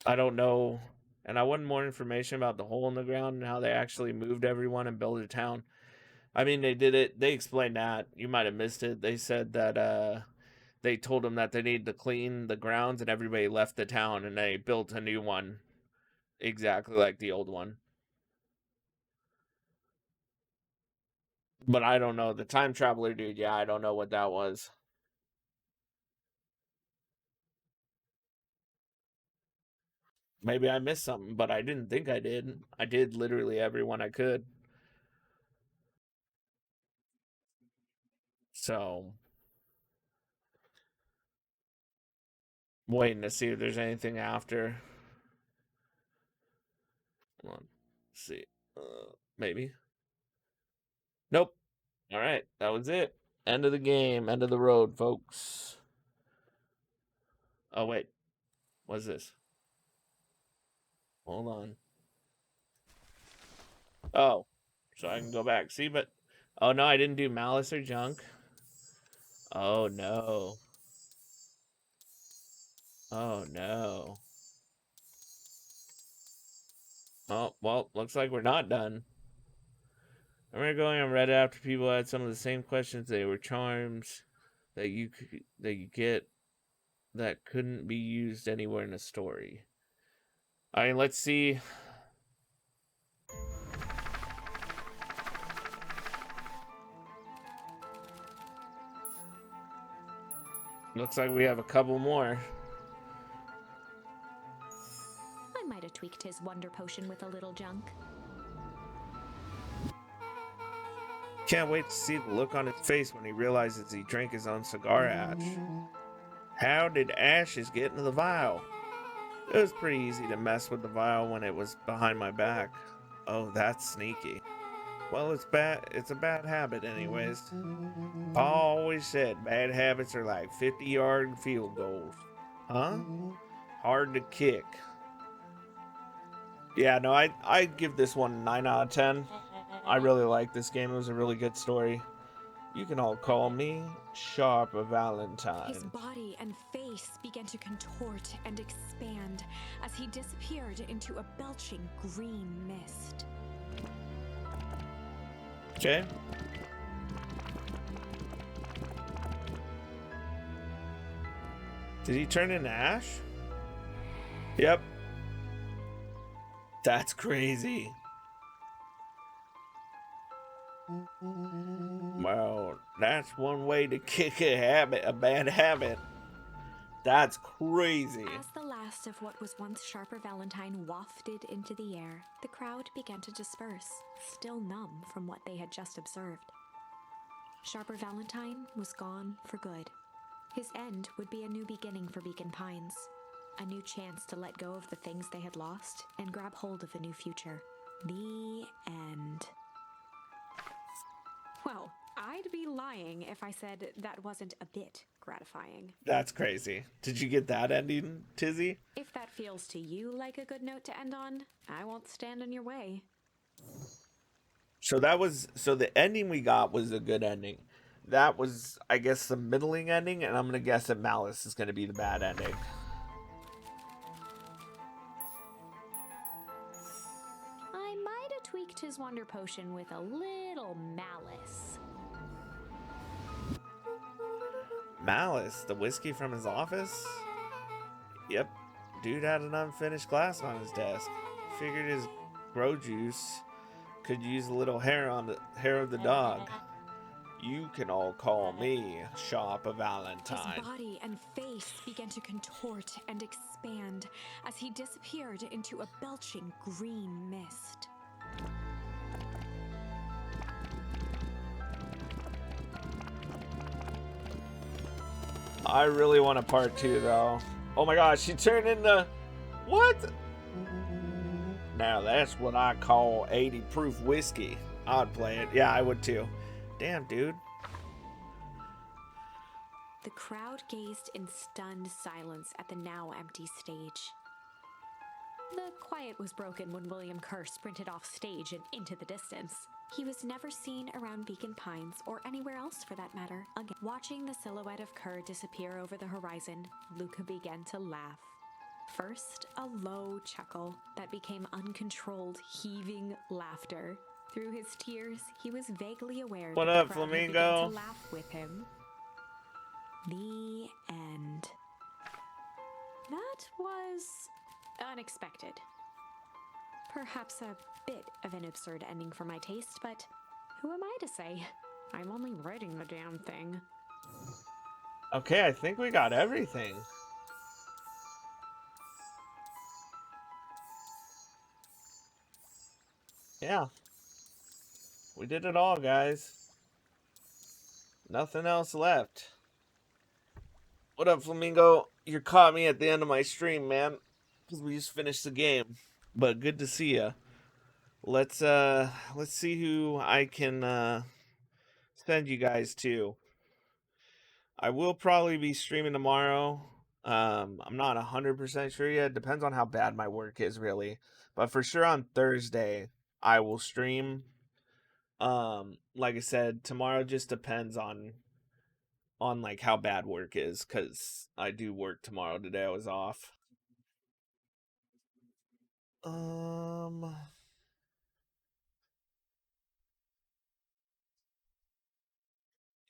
Speaker 2: I don't know. And I wanted more information about the hole in the ground and how they actually moved everyone and built a town. I mean, they did it. They explained that. You might have missed it. They said that they told them that they needed to clean the grounds and everybody left the town and they built a new one exactly like the old one. But I don't know. The time traveler dude, yeah, I don't know what that was. Maybe I missed something, but I didn't think I did. I did literally everyone I could. So, waiting to see if there's anything after. Hold on. Let's see. Maybe. Nope. All right. That was it. End of the game. End of the road, folks. Oh, wait. What's this? Hold on. Oh. So I can go back. See, but. Oh, no, I didn't do malice or junk. Oh, no. Oh, no. Oh, well, looks like we're not done. I remember going on Reddit after people had some of the same questions. They were charms that you get that couldn't be used anywhere in a story. All right, let's see. Looks like we have a couple more.
Speaker 3: I might have tweaked his wonder potion with a little junk.
Speaker 2: Can't wait to see the look on his face when he realizes he drank his own cigar ash. How did ashes get into the vial? It was pretty easy to mess with the vial when it was behind my back. Oh, that's sneaky. Well, it's bad. It's a bad habit, anyways. Paul always said bad habits are like 50-yard field goals. Huh? Hard to kick. Yeah, no, I'd give this one a 9 out of 10. I really like this game. It was a really good story. You can all call me Sharp Valentine.
Speaker 3: His body and face began to contort and expand as he disappeared into a belching green mist.
Speaker 2: Okay. Did he turn into ash? Yep. That's crazy. Well, that's one way to kick a bad habit. That's crazy.
Speaker 3: As the last of what was once Sharper Valentine wafted into the air, the crowd began to disperse, still numb from what they had just observed. Sharper Valentine was gone for good. His end would be a new beginning for Beacon Pines, a new chance to let go of the things they had lost and grab hold of a new future. The end. Well, I'd be lying if I said that wasn't a bit gratifying.
Speaker 2: That's crazy. Did you get that ending, Tizzy?
Speaker 3: If that feels to you like a good note to end on, I won't stand in your way.
Speaker 2: So the ending we got was a good ending. That was, I guess, the middling ending, and I'm gonna guess that Malice is gonna be the bad ending.
Speaker 3: I might have tweaked his wonder potion with a little malice.
Speaker 2: Malice, the whiskey from his office? Yep. Dude had an unfinished glass on his desk. Figured his grow juice could use a little hair on the hair of the dog. You can all call me Sharp Valentine.
Speaker 3: His body and face began to contort and expand as he disappeared into a belching green mist.
Speaker 2: I really want a part 2 though. Oh my gosh, she turned into what? Now that's what I call 80 proof whiskey. I'd play it. Yeah, I would too. Damn, dude.
Speaker 3: The crowd gazed in stunned silence at the now empty stage. The quiet was broken when William Kerr sprinted off stage and into the distance. He was never seen around Beacon Pines or anywhere else for that matter again. Watching the silhouette of Kerr disappear over the horizon, Luca began to laugh. First, a low chuckle that became uncontrolled, heaving laughter. Through his tears, he was vaguely aware
Speaker 2: What
Speaker 3: that
Speaker 2: up,
Speaker 3: the crowd had
Speaker 2: Flamingo?
Speaker 3: begun to laugh with him. The end. That was unexpected. Perhaps a bit of an absurd ending for my taste, but who am I to say? I'm only writing the damn thing.
Speaker 2: Okay, I think we got everything. Yeah. We did it all, guys. Nothing else left. What up, Flamingo? You caught me at the end of my stream, man. Because we just finished the game. But good to see ya. Let's see who I can send you guys to. I will probably be streaming tomorrow. I'm not 100% sure yet. Depends on how bad my work is, really. But for sure on Thursday, I will stream. Like I said, tomorrow just depends on like how bad work is, because I do work tomorrow. Today I was off.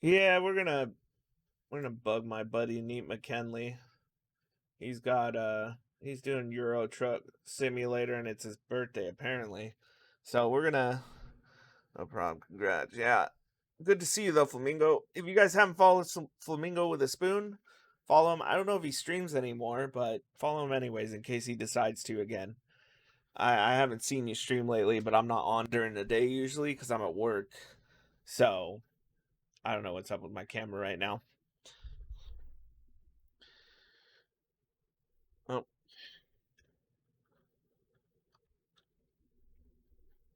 Speaker 2: Yeah, we're gonna bug my buddy Neat McKinley. He's got he's doing Euro Truck Simulator, and it's his birthday apparently. So we're gonna, no problem. Congrats. Yeah. Good to see you though, Flamingo. If you guys haven't followed Flamingo with a Spoon, follow him. I don't know if he streams anymore, but follow him anyways in case he decides to again. I haven't seen you stream lately, but I'm not on during the day usually because I'm at work. So I don't know what's up with my camera right now. Oh.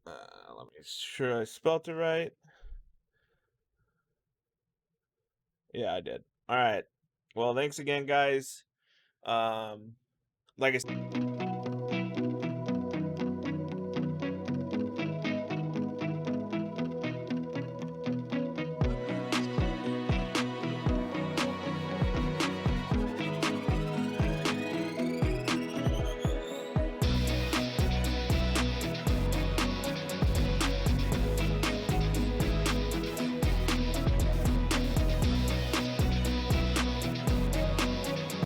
Speaker 2: Let me sure I spelt it right. Yeah, I did. All right. Well, thanks again, guys. Like I said.